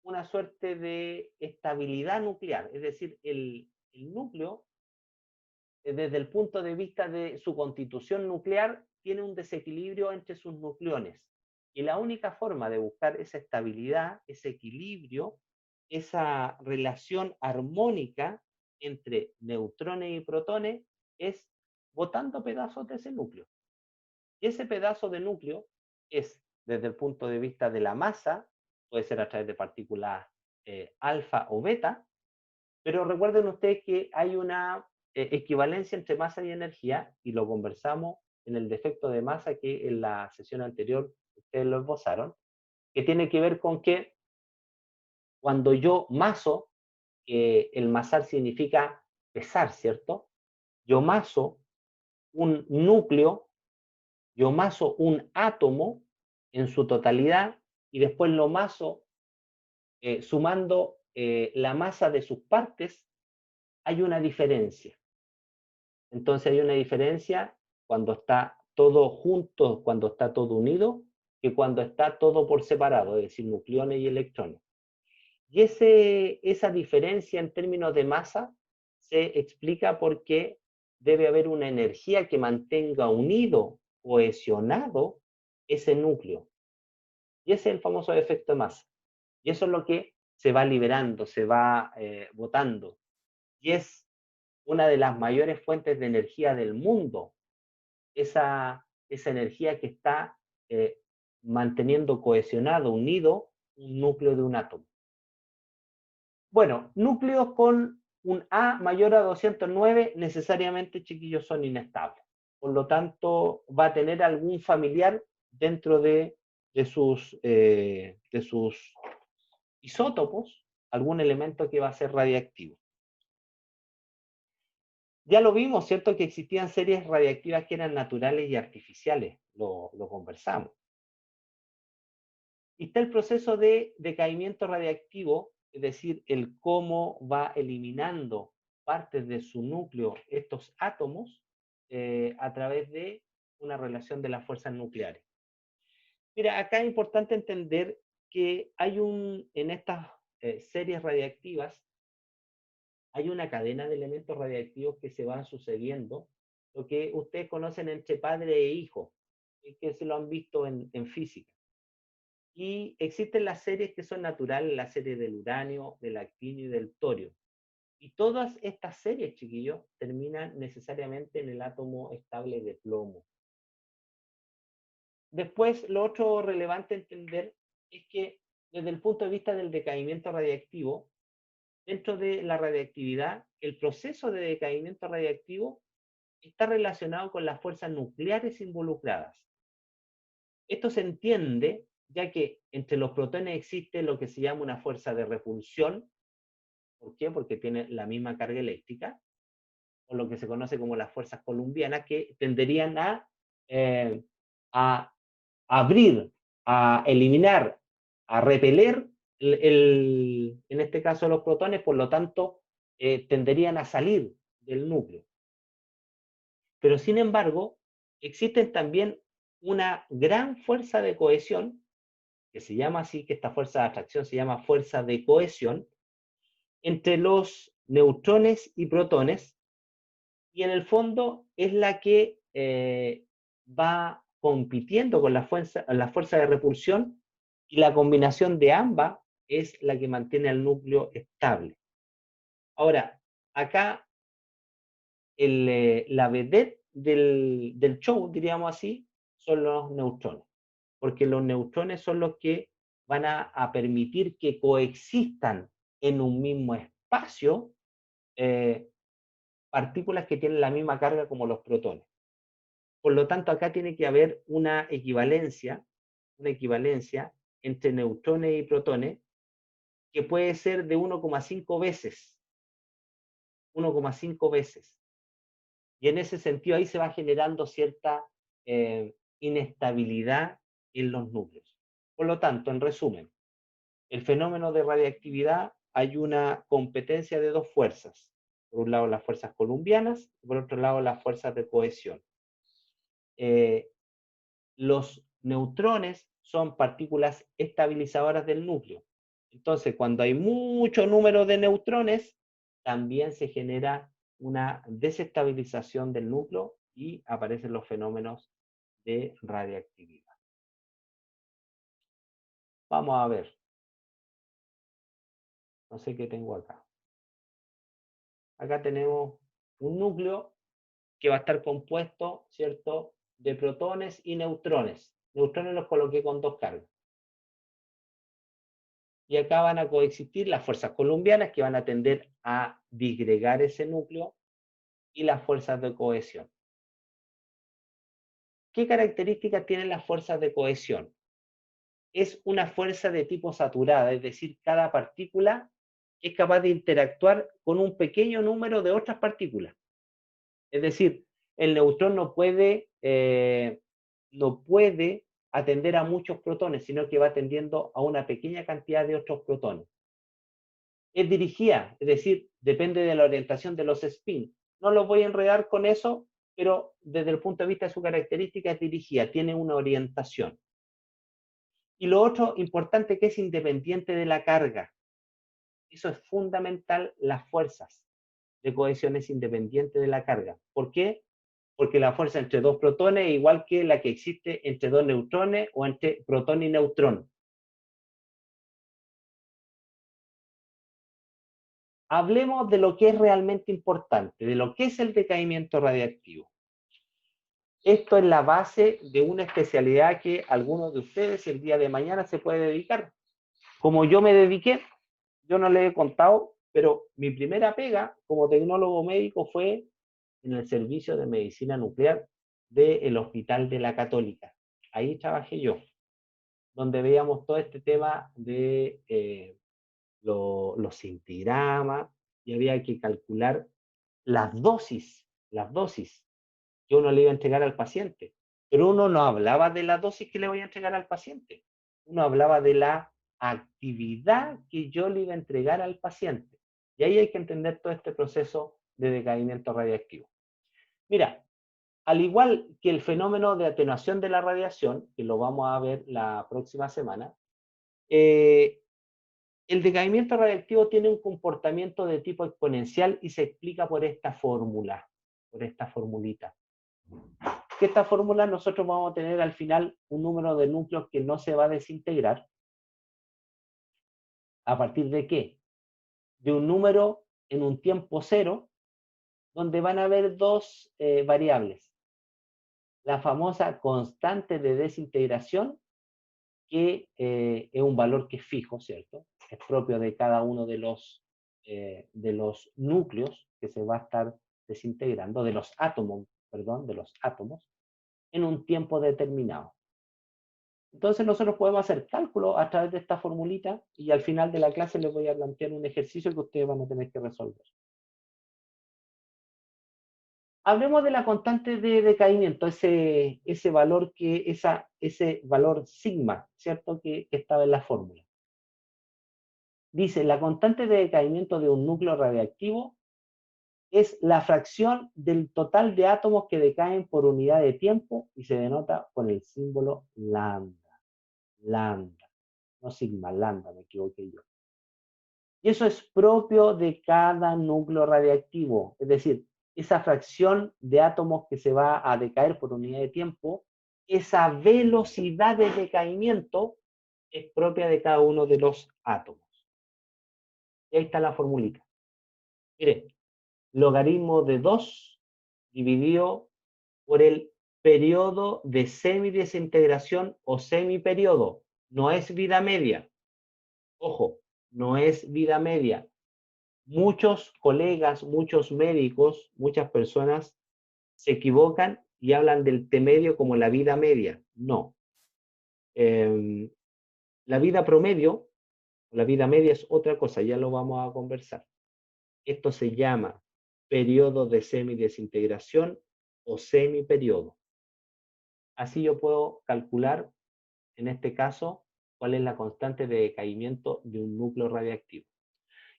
una suerte de estabilidad nuclear, es decir, el núcleo, desde el punto de vista de su constitución nuclear, tiene un desequilibrio entre sus nucleones. Y la única forma de buscar esa estabilidad, ese equilibrio, esa relación armónica entre neutrones y protones es botando pedazos de ese núcleo. Y ese pedazo de núcleo es, desde el punto de vista de la masa, puede ser a través de partículas alfa o beta, pero recuerden ustedes que hay una equivalencia entre masa y energía, y lo conversamos en el defecto de masa que en la sesión anterior ustedes lo esbozaron, que tiene que ver con que cuando yo maso, el masar significa pesar, ¿cierto? Yo maso un núcleo, yo maso un átomo en su totalidad y después lo maso sumando la masa de sus partes, hay una diferencia. Entonces hay una diferencia cuando está todo junto, cuando está todo unido, que cuando está todo por separado, es decir, nucleones y electrones. Y esa diferencia en términos de masa se explica porque debe haber una energía que mantenga unido, cohesionado ese núcleo. Y ese es el famoso efecto de masa. Y eso es lo que se va liberando, se va botando. Y es una de las mayores fuentes de energía del mundo, esa energía que está manteniendo cohesionado, unido, un núcleo de un átomo. Bueno, núcleos con un A mayor a 209 necesariamente, chiquillos, son inestables. por lo tanto va a tener algún familiar dentro de sus isótopos, algún elemento que va a ser radiactivo. Ya lo vimos, ¿cierto? Que existían series radiactivas que eran naturales y artificiales, lo conversamos. Y está el proceso de decaimiento radiactivo, es decir, el cómo va eliminando partes de su núcleo estos átomos a través de una relación de las fuerzas nucleares. Mira, acá es importante entender que hay en estas series radiactivas, hay una cadena de elementos radiactivos que se van sucediendo, lo que ustedes conocen entre padre e hijo, que se lo han visto en física. Y existen las series que son naturales, la serie del uranio, del actinio y del torio. Y todas estas series, chiquillos, terminan necesariamente en el átomo estable de plomo. Después, lo otro relevante entender es que desde el punto de vista del decaimiento radiactivo, dentro de la radiactividad, el proceso de decaimiento radiactivo está relacionado con las fuerzas nucleares involucradas. Esto se entiende ya que entre los protones existe lo que se llama una fuerza de repulsión. ¿Por qué? Porque tiene la misma carga eléctrica, o lo que se conoce como las fuerzas columbianas, que tenderían a abrir, a eliminar, a repeler, en este caso los protones, por lo tanto, tenderían a salir del núcleo. Pero sin embargo, existen también una gran fuerza de cohesión, que se llama así, que esta fuerza de atracción se llama fuerza de cohesión, entre los neutrones y protones, y en el fondo es la que va compitiendo con la fuerza de repulsión, y la combinación de ambas es la que mantiene al núcleo estable. Ahora, acá la vedette del show, diríamos así, son los neutrones, porque los neutrones son los que van a permitir que coexistan en un mismo espacio partículas que tienen la misma carga como los protones. Por lo tanto, acá tiene que haber una equivalencia entre neutrones y protones, que puede ser de 1,5 veces. 1,5 veces. Y en ese sentido ahí se va generando cierta inestabilidad en los núcleos. Por lo tanto, en resumen, el fenómeno de radiactividad, hay una competencia de dos fuerzas. Por un lado las fuerzas columbianas, y por otro lado las fuerzas de cohesión. Los neutrones son partículas estabilizadoras del núcleo. Entonces, cuando hay mucho número de neutrones, también se genera una desestabilización del núcleo y aparecen los fenómenos de radiactividad. Vamos a ver. No sé qué tengo acá. Acá tenemos un núcleo que va a estar compuesto, ¿cierto?, de protones y neutrones. Neutrones los coloqué con dos cargas. Y acá van a coexistir las fuerzas columbianas, que van a tender a disgregar ese núcleo, y las fuerzas de cohesión. ¿Qué características tienen las fuerzas de cohesión? Es una fuerza de tipo saturada, es decir, cada partícula es capaz de interactuar con un pequeño número de otras partículas. Es decir, el neutrón no puede atender a muchos protones, sino que va atendiendo a una pequeña cantidad de otros protones. Es dirigida, es decir, depende de la orientación de los spin. No los voy a enredar con eso, pero desde el punto de vista de su característica es dirigida, tiene una orientación. Y lo otro importante, que es independiente de la carga. Eso es fundamental, las fuerzas de cohesión es independiente de la carga. ¿Por qué? Porque la fuerza entre dos protones es igual que la que existe entre dos neutrones o entre protón y neutrón. Hablemos de lo que es realmente importante, de lo que es el decaimiento radiactivo. Esto es la base de una especialidad que algunos de ustedes el día de mañana se puede dedicar. Como yo me dediqué, yo no le he contado, pero mi primera pega como tecnólogo médico fue en el servicio de medicina nuclear del Hospital de la Católica. Ahí trabajé yo, donde veíamos todo este tema de los centigramas, y había que calcular las dosis que uno le iba a entregar al paciente. Pero uno no hablaba de la dosis que le voy a entregar al paciente. Uno hablaba de la actividad que yo le iba a entregar al paciente. Y ahí hay que entender todo este proceso de decaimiento radioactivo. Mira, al igual que el fenómeno de atenuación de la radiación, que lo vamos a ver la próxima semana, el decaimiento radioactivo tiene un comportamiento de tipo exponencial y se explica por esta fórmula, por esta formulita. Que esta fórmula nosotros vamos a tener al final un número de núcleos que no se va a desintegrar. ¿A partir de qué? De un número en un tiempo cero, donde van a haber dos variables. La famosa constante de desintegración, que es un valor que es fijo, ¿cierto? Es propio de cada uno de los núcleos que se va a estar desintegrando, de los átomos, en un tiempo determinado. Entonces nosotros podemos hacer cálculos a través de esta formulita y al final de la clase les voy a plantear un ejercicio que ustedes van a tener que resolver. Hablemos de la constante de decaimiento, ese valor ese valor sigma, ¿cierto? Que estaba en la fórmula. Dice, la constante de decaimiento de un núcleo radiactivo es la fracción del total de átomos que decaen por unidad de tiempo y se denota por el símbolo lambda. Lambda, no sigma, lambda, me equivoqué yo. Y eso es propio de cada núcleo radiactivo, es decir, esa fracción de átomos que se va a decaer por unidad de tiempo, esa velocidad de decaimiento es propia de cada uno de los átomos. Y ahí está la formulita. Mire, logaritmo de 2 dividido por el periodo de semidesintegración o semiperiodo. No es vida media. Ojo, no es vida media. Muchos colegas, muchos médicos, muchas personas se equivocan y hablan del T medio como la vida media. No. La vida promedio, la vida media es otra cosa, ya lo vamos a conversar. Esto se llama periodo de semidesintegración o semiperiodo. Así yo puedo calcular, en este caso, cuál es la constante de decaimiento de un núcleo radiactivo.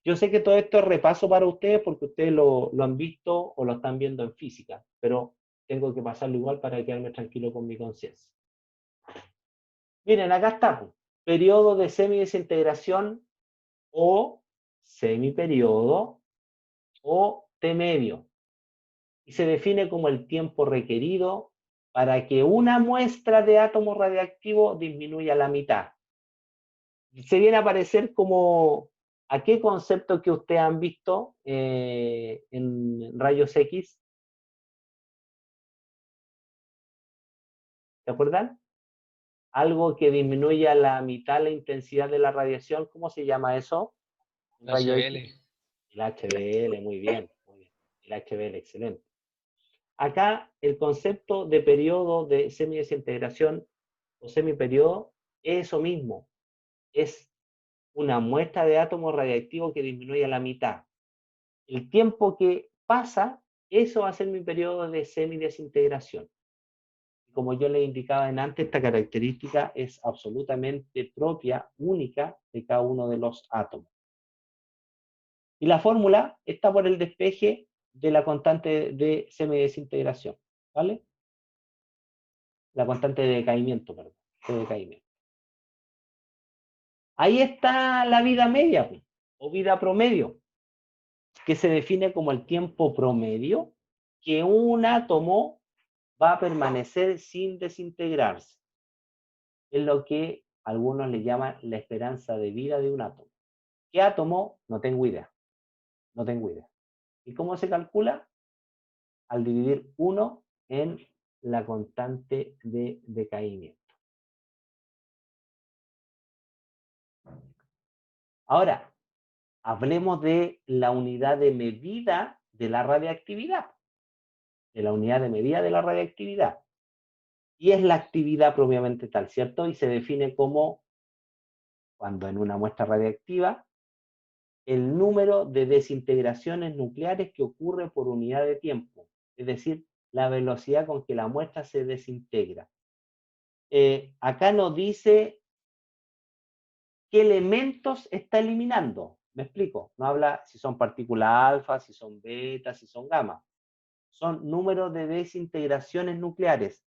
Yo sé que todo esto es repaso para ustedes porque ustedes lo han visto o lo están viendo en física, pero tengo que pasarlo igual para quedarme tranquilo con mi conciencia. Miren, acá está, periodo de semidesintegración o semiperiodo o T medio. Y se define como el tiempo requerido para que una muestra de átomo radiactivo disminuya a la mitad. Se viene a parecer como a qué concepto que ustedes han visto en rayos X. ¿Se acuerdan? Algo que disminuya a la mitad la intensidad de la radiación. ¿Cómo se llama eso? El HBL. El HBL, muy bien. El HBL, excelente. Acá el concepto de periodo de semidesintegración o semiperiodo es eso mismo. Es una muestra de átomos radiactivos que disminuye a la mitad. El tiempo que pasa, eso va a ser mi periodo de semidesintegración. Como yo les indicaba en antes, esta característica es absolutamente propia, única de cada uno de los átomos. Y la fórmula está por el despeje de la constante de semidesintegración, ¿vale? La constante de decaimiento, perdón, de decaimiento. Ahí está la vida media, o vida promedio, que se define como el tiempo promedio que un átomo va a permanecer sin desintegrarse. Es lo que algunos le llaman la esperanza de vida de un átomo. ¿Qué átomo? No tengo idea. No tengo idea. ¿Y cómo se calcula? Al dividir 1 en la constante de decaimiento. Ahora, hablemos de la unidad de medida de la radiactividad. de la unidad de medida de la radiactividad. Y es la actividad propiamente tal, ¿cierto? Y se define como, cuando en una muestra radiactiva, el número de desintegraciones nucleares que ocurre por unidad de tiempo, es decir, la velocidad con que la muestra se desintegra. Acá nos dice qué elementos está eliminando. ¿Me explico? No habla si son partículas alfa, si son beta, si son gamma. Son números de desintegraciones nucleares,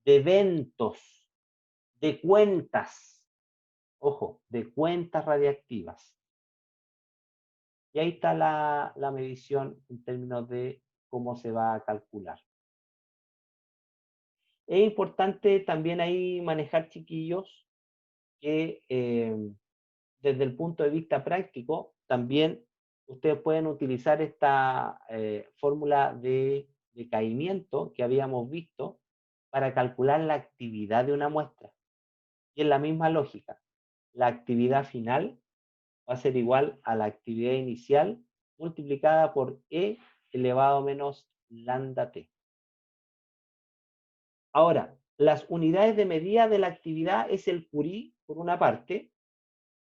de eventos, de cuentas. Ojo, de cuentas radiactivas. Y ahí está la medición en términos de cómo se va a calcular. Es importante también ahí manejar, chiquillos, que desde el punto de vista práctico, también ustedes pueden utilizar esta fórmula de decaimiento que habíamos visto para calcular la actividad de una muestra. Y es la misma lógica. La actividad final va a ser igual a la actividad inicial multiplicada por E elevado a menos lambda T. Ahora, las unidades de medida de la actividad es el Curie, por una parte,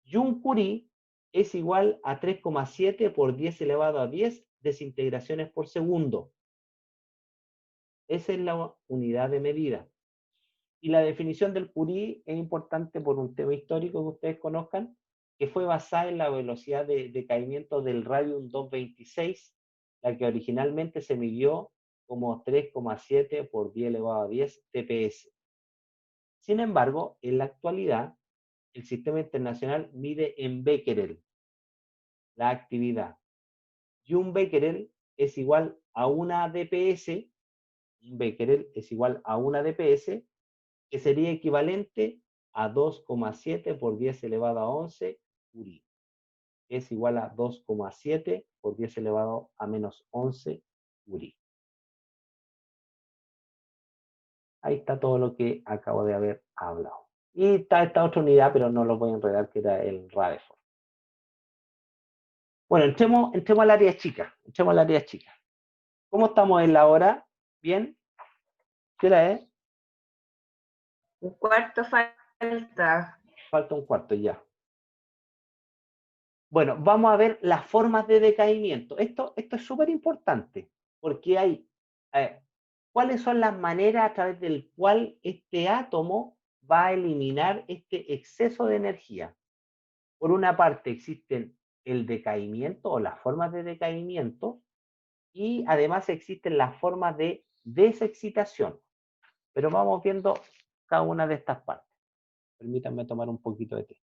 y un Curie es igual a 3,7 por 10 elevado a 10 desintegraciones por segundo. Esa es la unidad de medida. Y la definición del Curie es importante por un tema histórico que ustedes conozcan, que fue basada en la velocidad de decaimiento del radium 226, la que originalmente se midió como 3,7 por 10 elevado a 10 TPS. Sin embargo, en la actualidad, el sistema internacional mide en becquerel la actividad. Y un becquerel es igual a una DPS, un becquerel es igual a una DPS, que sería equivalente a 2,7 por 10 elevado a 11 Curie. Es igual a 2,7 por 10 elevado a menos 11 Curie. Ahí está todo lo que acabo de haber hablado. Y está esta otra unidad, pero no lo voy a enredar, que era el Rutherford. Bueno, entremos al área chica. Entremos al área chica. ¿Cómo estamos en la hora? ¿Bien? ¿Qué hora es? Un cuarto falta. Falta un cuarto ya. Bueno, vamos a ver las formas de decaimiento. Esto es súper importante, porque hay, ¿cuáles son las maneras a través del cual este átomo va a eliminar este exceso de energía? Por una parte existen el decaimiento o las formas de decaimiento, y además existen las formas de desexcitación. Pero vamos viendo cada una de estas partes. Permítanme tomar un poquito de té.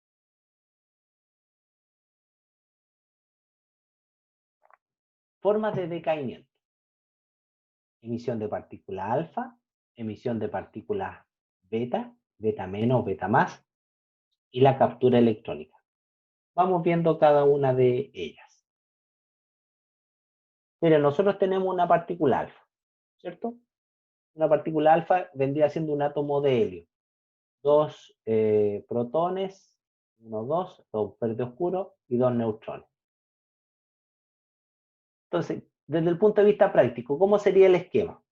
Formas de decaimiento. Emisión de partículas alfa, emisión de partículas beta, beta menos, beta más, y la captura electrónica. Vamos viendo cada una de ellas. Mira, nosotros tenemos una partícula alfa, ¿cierto? Una partícula alfa vendría siendo un átomo de helio. Dos protones, 1, 2 verde oscuro y 2 neutrones. Entonces, desde el punto de vista práctico, ¿cómo sería el esquema?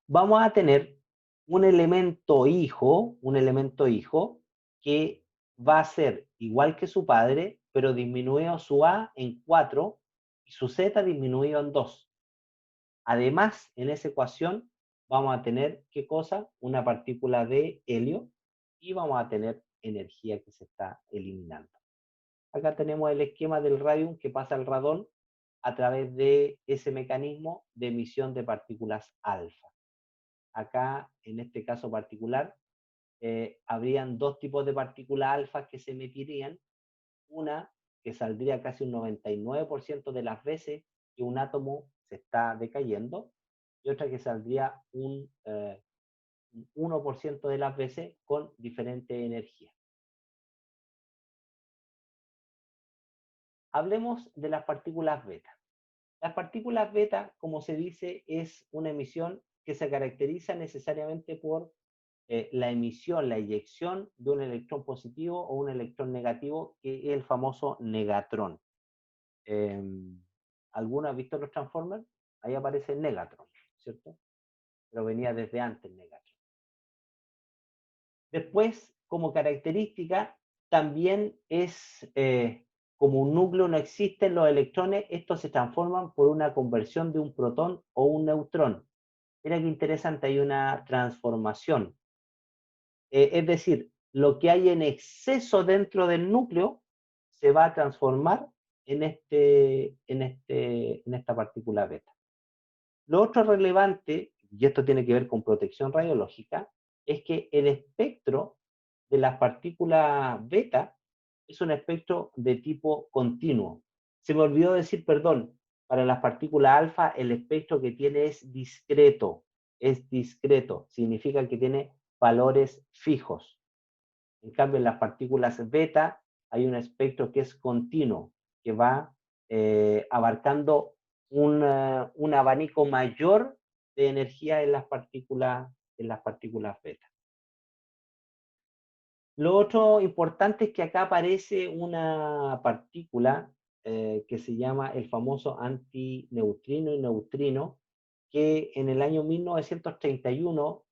Vamos a tener un elemento hijo que va a ser igual que su padre, pero disminuido su A en 4 y su Z disminuido en 2. Además, en esa ecuación vamos a tener, ¿qué cosa? Una partícula de helio, y vamos a tener energía que se está eliminando. Acá tenemos el esquema del radium que pasa al radón a través de ese mecanismo de emisión de partículas alfa. Acá, en este caso particular, habrían dos tipos de partículas alfa que se emitirían. Una que saldría casi un 99% de las veces que un átomo se está decayendo, y otra que saldría un 1% de las veces con diferente energía. Hablemos de las partículas beta. Las partículas beta, como se dice, es una emisión que se caracteriza necesariamente por la emisión, la eyección de un electrón positivo o un electrón negativo, que es el famoso negatrón. ¿Alguno ha visto los Transformers? Ahí aparece el negatron, ¿cierto? Pero venía desde antes el negatron. Después, como característica, también es, como un núcleo no existen los electrones, estos se transforman por una conversión de un protón o un neutrón. Mira qué interesante, hay una transformación. Es decir, lo que hay en exceso dentro del núcleo se va a transformar en esta partícula beta. Lo otro relevante, y esto tiene que ver con protección radiológica, es que el espectro de las partículas beta es un espectro de tipo continuo. Se me olvidó decir, perdón, para las partículas alfa el espectro que tiene es discreto, significa que tiene valores fijos. En cambio, en las partículas beta hay un espectro que es continuo, que va abarcando un abanico mayor de energía en las partículas beta. Lo otro importante es que acá aparece una partícula que se llama el famoso antineutrino y neutrino, que en el año 1931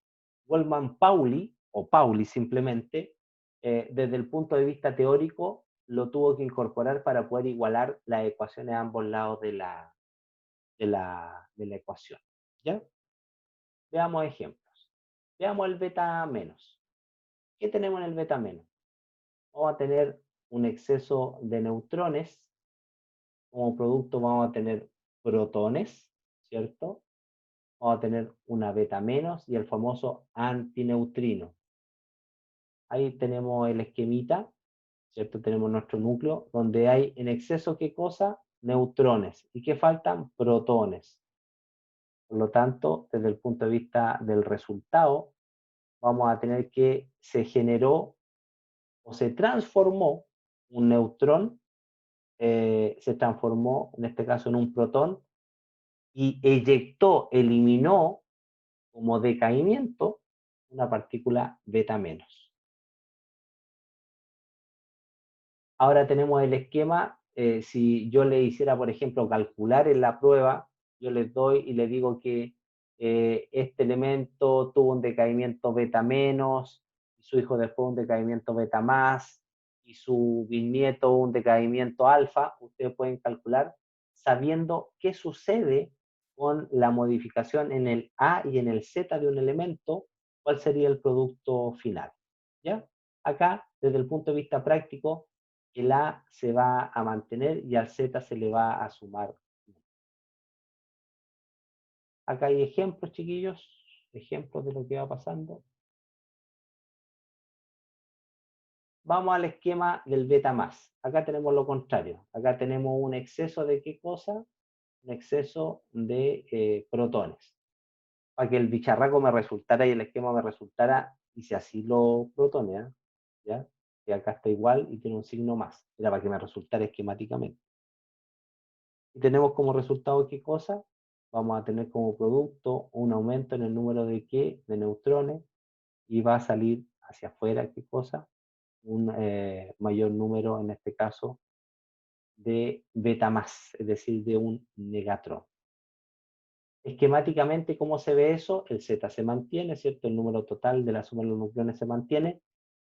Wolfgang Pauli, o Pauli simplemente, desde el punto de vista teórico, lo tuvo que incorporar para poder igualar las ecuaciones a ambos lados de la ecuación. ¿Ya? Veamos ejemplos. Veamos el beta menos. ¿Qué tenemos en el beta menos? Vamos a tener un exceso de neutrones. Como producto vamos a tener protones, ¿cierto? Vamos a tener una beta menos y el famoso antineutrino. Ahí tenemos el esquemita, ¿cierto? Tenemos nuestro núcleo, donde hay en exceso, ¿qué cosa? Neutrones. ¿Y qué faltan? Protones. Por lo tanto, desde el punto de vista del resultado, vamos a tener que se generó o se transformó un neutrón, se transformó en este caso en un protón y eyectó, eliminó como decaimiento una partícula beta menos. Ahora tenemos el esquema, si yo le hiciera, por ejemplo, calcular en la prueba, yo les doy y les digo que este elemento tuvo un decaimiento beta menos, y su hijo después un decaimiento beta más, y su bisnieto un decaimiento alfa. Ustedes pueden calcular sabiendo qué sucede con la modificación en el A y en el Z de un elemento, cuál sería el producto final. ¿Ya? Acá, desde el punto de vista práctico, el A se va a mantener y al Z se le va a sumar. Acá hay ejemplos, chiquillos, ejemplos de lo que va pasando. Vamos al esquema del beta más. Acá tenemos lo contrario. Acá tenemos un exceso de ¿qué cosa? Un exceso de protones. Para que el bicharraco me resultara y el esquema me resultara, hice así los protones, ¿ya? Y acá está igual y tiene un signo más. Era para que me resultara esquemáticamente. Y tenemos como resultado ¿qué cosa? Vamos a tener como producto un aumento en el número de ¿qué? De neutrones, y va a salir hacia afuera ¿qué cosa? Un mayor número, en este caso, de beta más, es decir, de un negatrón. Esquemáticamente, ¿cómo se ve eso? El Z se mantiene, ¿cierto? El número total de la suma de los nucleones se mantiene,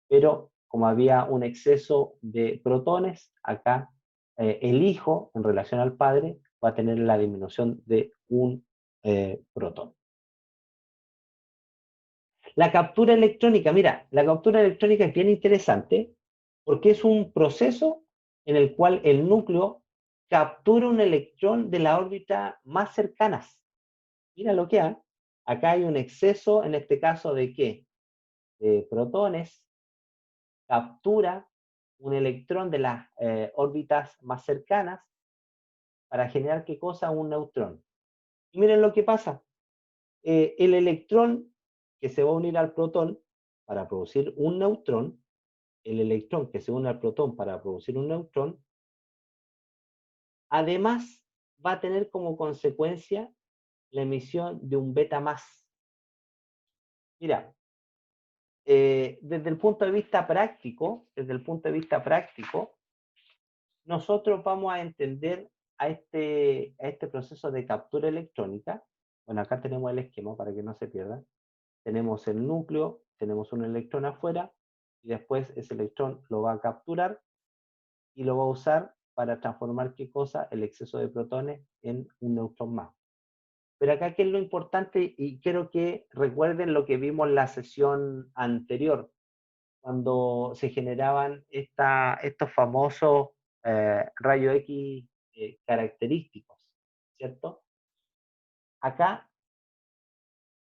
pero como había un exceso de protones, acá el hijo, en relación al padre, va a tener la disminución de un protón. La captura electrónica, mira, la captura electrónica es bien interesante porque es un proceso en el cual el núcleo captura un electrón de la órbita más cercanas. Mira lo que hay. Acá hay un exceso, en este caso, ¿de qué? De protones. Captura un electrón de las órbitas más cercanas para generar ¿qué cosa? Un neutrón. Y miren lo que pasa. El electrón que se va a unir al protón para producir un neutrón, el electrón que se une al protón para producir un neutrón, además va a tener como consecuencia la emisión de un beta más. Mira, desde el punto de vista práctico, nosotros vamos a entender a este proceso de captura electrónica, bueno, acá tenemos el esquema para que no se pierda. Tenemos el núcleo, tenemos un electrón afuera, y después ese electrón lo va a capturar y lo va a usar para transformar, ¿qué cosa? El exceso de protones en un neutrón más. Pero acá, ¿qué es lo importante? Y quiero que recuerden lo que vimos en la sesión anterior, cuando se generaban estos famosos rayos X característicos, ¿cierto? Acá,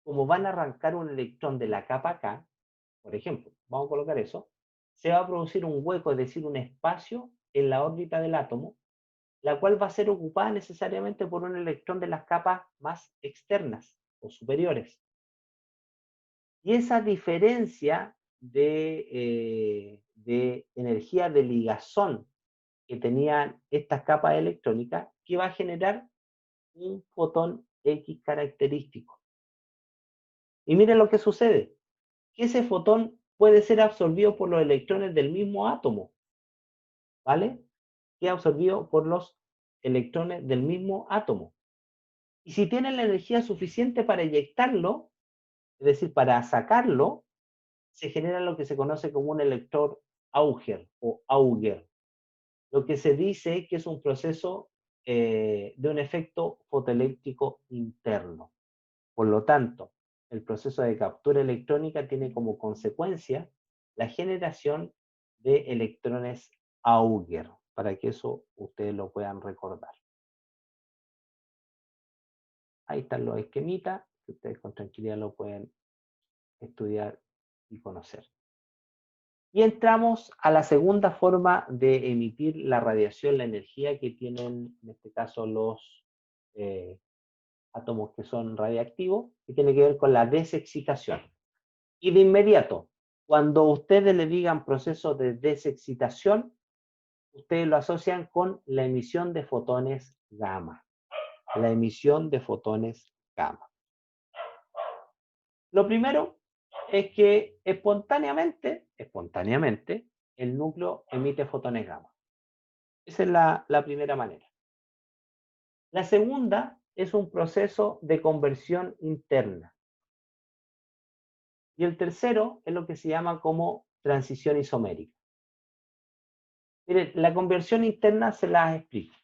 como van a arrancar un electrón de la capa K, por ejemplo, vamos a colocar eso, se va a producir un hueco, es decir, un espacio en la órbita del átomo, la cual va a ser ocupada necesariamente por un electrón de las capas más externas o superiores. Y esa diferencia de energía de ligazón que tenían estas capas electrónicas, que va a generar un fotón X característico. Y miren lo que sucede, que ese fotón puede ser absorbido por los electrones del mismo átomo, ¿vale? Queda absorbido por los electrones del mismo átomo. Y si tienen la energía suficiente para eyectarlo, es decir, para sacarlo, se genera lo que se conoce como un electrón Auger o Auger, lo que se dice que es un proceso de un efecto fotoeléctrico interno. Por lo tanto, el proceso de captura electrónica tiene como consecuencia la generación de electrones Auger, para que eso ustedes lo puedan recordar. Ahí están los esquemitas, que ustedes con tranquilidad lo pueden estudiar y conocer. Y entramos a la segunda forma de emitir la radiación, la energía que tienen, en este caso, los átomos que son radiactivos, que tiene que ver con la desexcitación. Y de inmediato, cuando ustedes le digan proceso de desexcitación, ustedes lo asocian con la emisión de fotones gamma. La emisión de fotones gamma. Lo primero es que espontáneamente, el núcleo emite fotones gamma. Esa es la primera manera. La segunda es un proceso de conversión interna. Y el tercero es lo que se llama como transición isomérica. Miren, la conversión interna se las explico.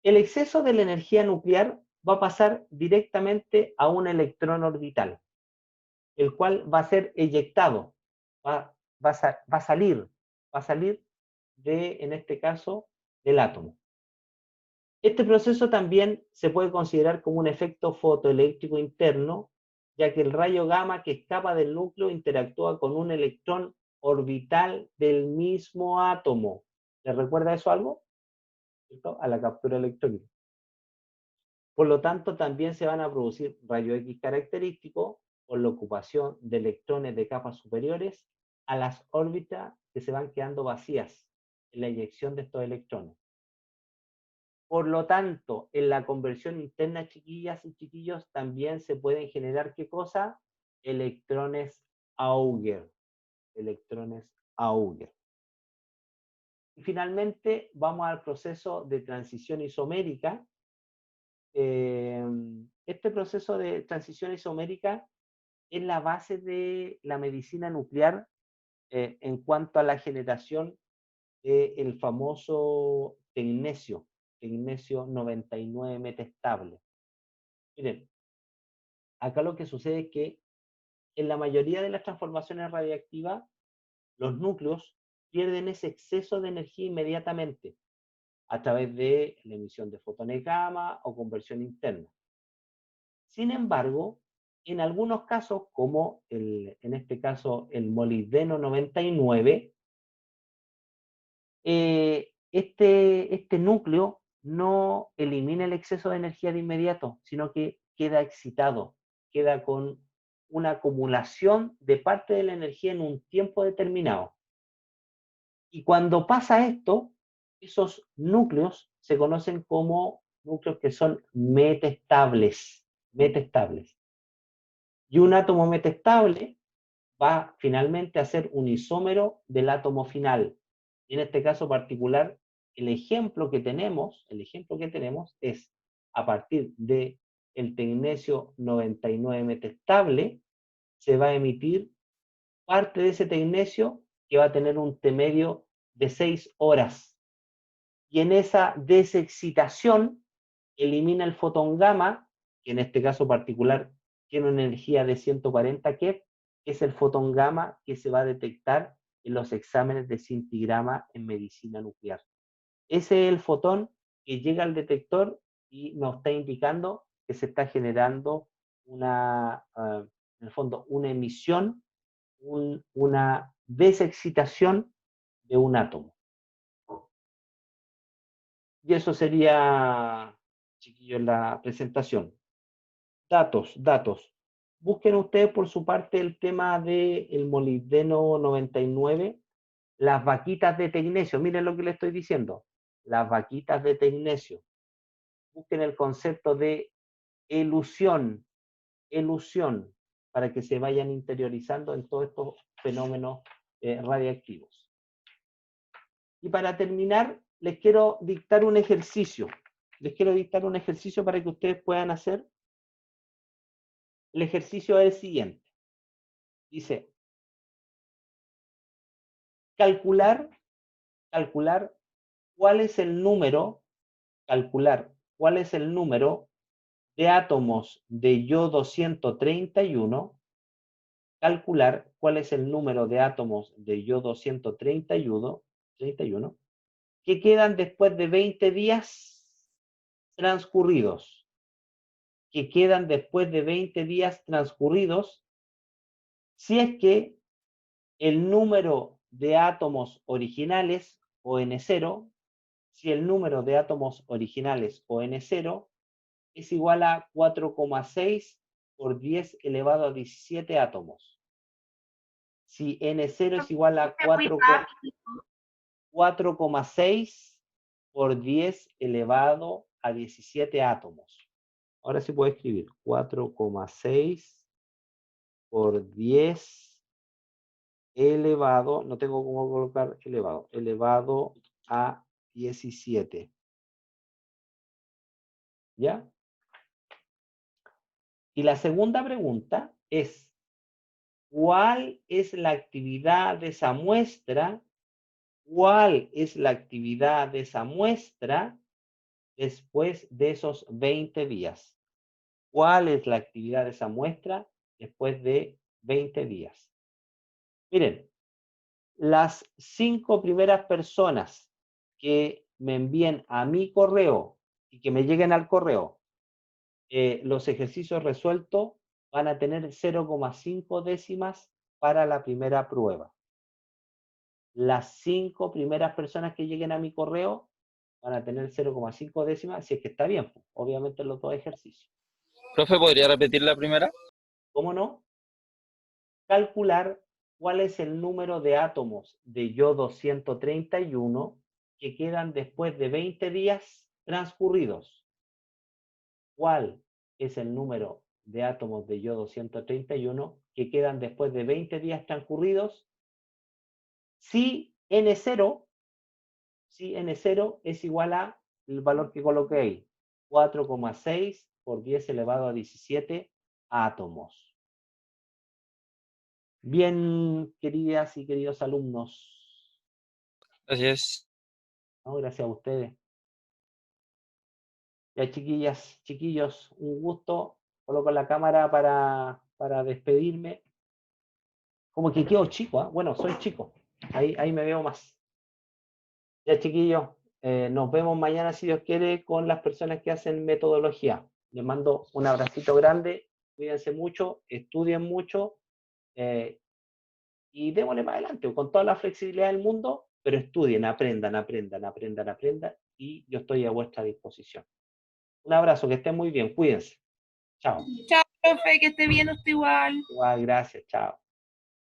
El exceso de la energía nuclear va a pasar directamente a un electrón orbital, el cual va a ser eyectado, va a salir en este caso, del átomo. Este proceso también se puede considerar como un efecto fotoeléctrico interno, ya que el rayo gamma que escapa del núcleo interactúa con un electrón orbital del mismo átomo. ¿Les recuerda eso algo? ¿Cierto? A la captura electrónica. Por lo tanto, también se van a producir rayos X característicos por la ocupación de electrones de capas superiores a las órbitas que se van quedando vacías en la eyección de estos electrones. Por lo tanto, en la conversión interna, chiquillas y chiquillos, también se pueden generar, ¿qué cosa? Electrones Auger. Electrones Auger. Y finalmente, vamos al proceso de transición isomérica. Este proceso de transición isomérica es la base de la medicina nuclear en cuanto a la generación del famoso tecnesio 99 metestable. Miren, acá lo que sucede es que en la mayoría de las transformaciones radiactivas, los núcleos pierden ese exceso de energía inmediatamente a través de la emisión de fotones gamma o conversión interna. Sin embargo, en algunos casos, como en este caso el molibdeno 99, este núcleo no elimina el exceso de energía de inmediato, sino que queda excitado, queda con una acumulación de parte de la energía en un tiempo determinado. Y cuando pasa esto, esos núcleos se conocen como núcleos que son metestables. Y un átomo metestable va finalmente a ser un isómero del átomo final. Y en este caso particular, el ejemplo que tenemos es a partir de el tecnecio 99 metestable, se va a emitir parte de ese tecnecio que va a tener un T medio de 6 horas. Y en esa desexcitación elimina el fotón gamma, que en este caso particular tiene una energía de 140 keV, que es el fotón gamma que se va a detectar en los exámenes de scintigrama en medicina nuclear. Ese es el fotón que llega al detector y nos está indicando que se está generando una, en el fondo, una emisión, una desexcitación de un átomo. Y eso sería, chiquillos, la presentación. Datos. Busquen ustedes por su parte el tema del molibdeno 99, las vaquitas de tecnecio. Miren lo que les estoy diciendo. Las vaquitas de tecnecio. Busquen el concepto de elusión, para que se vayan interiorizando en todos estos fenómenos radiactivos. Y para terminar, les quiero dictar un ejercicio. Para que ustedes puedan hacer. El ejercicio es el siguiente. Dice, calcular cuál es el número de átomos de yodo 131, calcular cuál es el número de átomos de yodo 131 que quedan después de 20 días transcurridos. Si es que el número de átomos originales, o N0, si el número de átomos originales, o N0, es igual a 4,6 por 10 elevado a 17 átomos. Si N0 es igual a 4,6 por 10 elevado a 17 átomos. Ahora sí puedo escribir 4,6 por 10 elevado, no tengo cómo colocar elevado a 17. ¿Ya? Y la segunda pregunta es, ¿cuál es la actividad de esa muestra? Después de esos 20 días? ¿Cuál es la actividad de esa muestra después de 20 días? Miren, las 5 primeras personas que me envíen a mi correo y que me lleguen al correo los ejercicios resueltos van a tener 0,5 décimas para la primera prueba. Las 5 primeras personas que lleguen a mi correo van a tener 0,5 décimas, si es que está bien, obviamente los dos ejercicios. Profe, ¿podría repetir la primera? ¿Cómo no? Calcular cuál es el número de átomos de yodo 131 que quedan después de 20 días transcurridos. ¿Cuál es el número de átomos de yodo 131 que quedan después de 20 días transcurridos? Si N0 es igual a el valor que coloqué ahí, 4,6 por 10 elevado a 17 átomos. Bien, queridas y queridos alumnos. Gracias. No, gracias a ustedes. Ya, chiquillas, chiquillos, un gusto. Coloco la cámara para despedirme. Como que quedo chico, ¿eh? Bueno, soy chico. Ahí me veo más. Ya, chiquillos, nos vemos mañana, si Dios quiere, con las personas que hacen metodología. Les mando un abracito grande. Cuídense mucho, estudien mucho. Y démosle para adelante, con toda la flexibilidad del mundo, pero estudien, aprendan, y yo estoy a vuestra disposición. Un abrazo, que estén muy bien, cuídense. Chao. Chao, profe, que esté bien usted igual. Igual, gracias, chao.